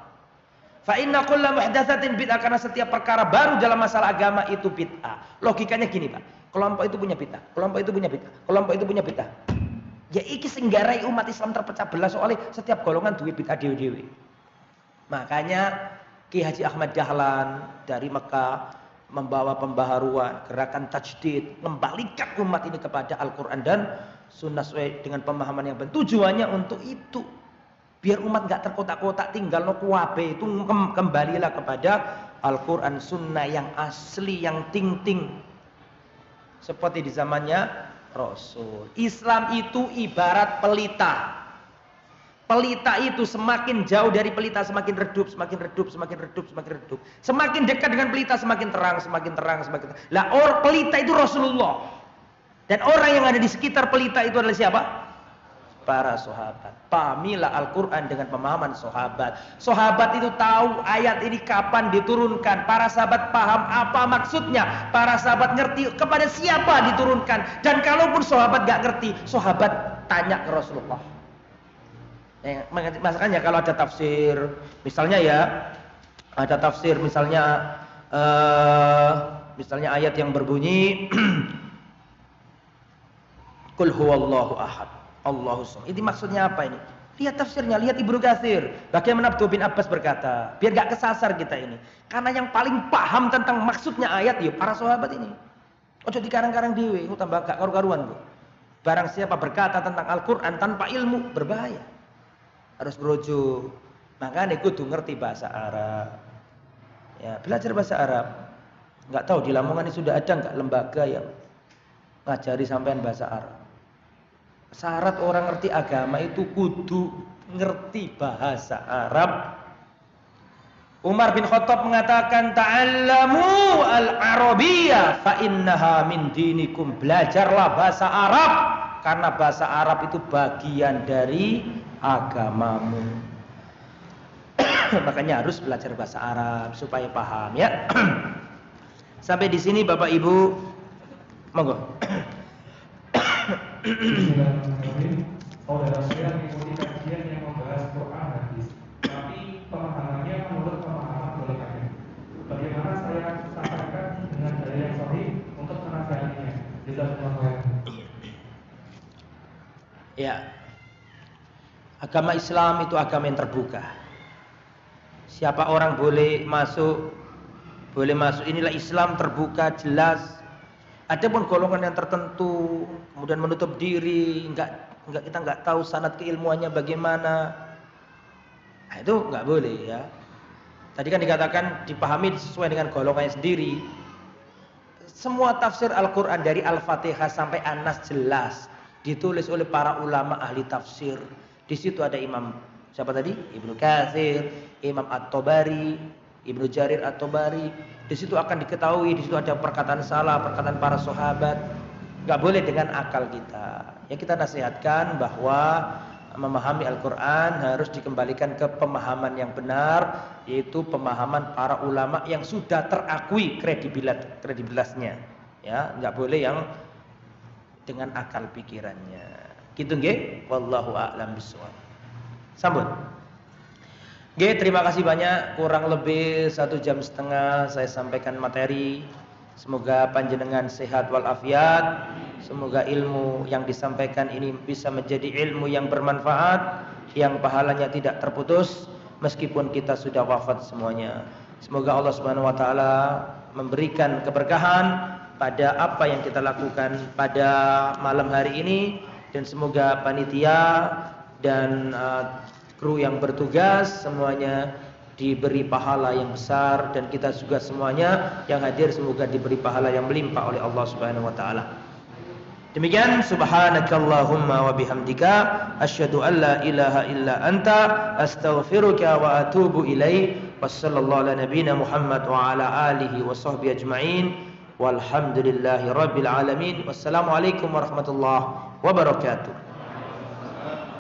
Fa inna kulla muhdatsatin bid'ah, karena setiap perkara baru dalam masalah agama itu bid'ah. Logikanya gini, Pak. Kelompok itu punya bid'ah, kelompok itu punya bid'ah, kelompok itu punya bid'ah. Ya iki sing nggarai umat Islam terpecah belah, soalnya setiap golongan duwe bid'ah dhewe-dhewe. Makanya Ki Haji Ahmad Dahlan dari Mekah membawa pembaharuan, gerakan tajdid, membalikan umat ini kepada Al-Quran dan sunnah sesuai dengan pemahaman yang benar. Tujuannya untuk itu, biar umat gak terkotak-kotak tinggal no kuabe, itu kembalilah kepada Al-Quran sunnah yang asli, yang ting-ting, seperti di zamannya Rasul. Islam itu ibarat pelita. Pelita itu semakin jauh dari pelita semakin redup, semakin redup, semakin redup, semakin redup. Semakin dekat dengan pelita semakin terang, semakin terang, semakin terang. Lah pelita itu Rasulullah. Dan orang yang ada di sekitar pelita itu adalah siapa? Para sahabat. Pahamilah Al-Quran dengan pemahaman sahabat. Sahabat itu tahu ayat ini kapan diturunkan. Para sahabat paham apa maksudnya. Para sahabat ngerti kepada siapa diturunkan. Dan kalaupun sahabat gak ngerti, sahabat tanya ke Rasulullah. Makanya kalau ada tafsir, misalnya ya, ada tafsir misalnya ayat yang berbunyi Qul huwallahu ahad, Allahu samad. Ini maksudnya apa ini? Lihat tafsirnya, lihat Ibnu Katsir. Bagaimana Abdul bin Abbas berkata, biar gak kesasar kita ini. Karena yang paling paham tentang maksudnya ayat ya para sahabat ini. Ojo dikarang-karang dhewe, tambah gak karu-karuan kok. Barang siapa berkata tentang Al-Qur'an tanpa ilmu berbahaya. Harus berujuk. Makanya kudu ngerti bahasa Arab. Ya, belajar bahasa Arab. Enggak tahu di Lamongan ini sudah ada enggak lembaga yang ngajari sampean bahasa Arab. Syarat orang ngerti agama itu kudu ngerti bahasa Arab. Umar bin Khattab mengatakan ta'allamu al-arabiyyah fa innaha min dinikum. Belajarlah bahasa Arab karena bahasa Arab itu bagian dari agamamu. Makanya harus belajar bahasa Arab supaya paham ya. Sampai di sini Bapak Ibu, monggo. Saudara saya mengikuti kajian yang membahas Quran hadis, tapi pemahamannya menurut pemahaman golongannya. Bagaimana saya sampaikan dengan dalil yang sahih untuk menasihatinya? Jazakumullah khairan. Ya. Agama Islam itu agama yang terbuka. Siapa orang boleh masuk, boleh masuk. Inilah Islam terbuka, jelas. Adapun golongan yang tertentu kemudian menutup diri, kita nggak tahu sanad keilmuannya bagaimana. Nah, itu nggak boleh ya. Tadi kan dikatakan dipahami sesuai dengan golongannya sendiri. Semua tafsir Al-Quran dari Al-Fatihah sampai An-Nas jelas ditulis oleh para ulama ahli tafsir. Di situ ada Imam siapa tadi? Ibnu Katsir, Imam At-Tabari, Ibnu Jarir At-Tabari. Di situ akan diketahui, di situ ada perkataan salah, perkataan para sahabat. Gak boleh dengan akal kita. Ya kita nasihatkan bahwa memahami Al-Quran harus dikembalikan ke pemahaman yang benar, yaitu pemahaman para ulama yang sudah terakui kredibilitasnya. Ya, nggak boleh yang dengan akal pikirannya. Gitu nggih? Wallahu a'lam bishawab. Sambut. Nggih, terima kasih banyak. Kurang lebih 1,5 jam saya sampaikan materi. Semoga panjenengan sehat walafiat. Semoga ilmu yang disampaikan ini bisa menjadi ilmu yang bermanfaat, yang pahalanya tidak terputus meskipun kita sudah wafat semuanya. Semoga Allah Subhanahu wa taala memberikan keberkahan pada apa yang kita lakukan pada malam hari ini, dan semoga panitia dan kru yang bertugas semuanya diberi pahala yang besar, dan kita juga semuanya yang hadir semoga diberi pahala yang melimpah oleh Allah Subhanahu wa taala. Demikian, subhanakallahumma wa bihamdika asyhadu an la ilaha illa anta astaghfiruka wa atubu ilaik. Wassallallahu ala nabiyyina Muhammad wa ala alihi wa sahbihi ajma'in. Walhamdulillahi rabbil alamin. Wassalamualaikum warahmatullahi wabarakatuh.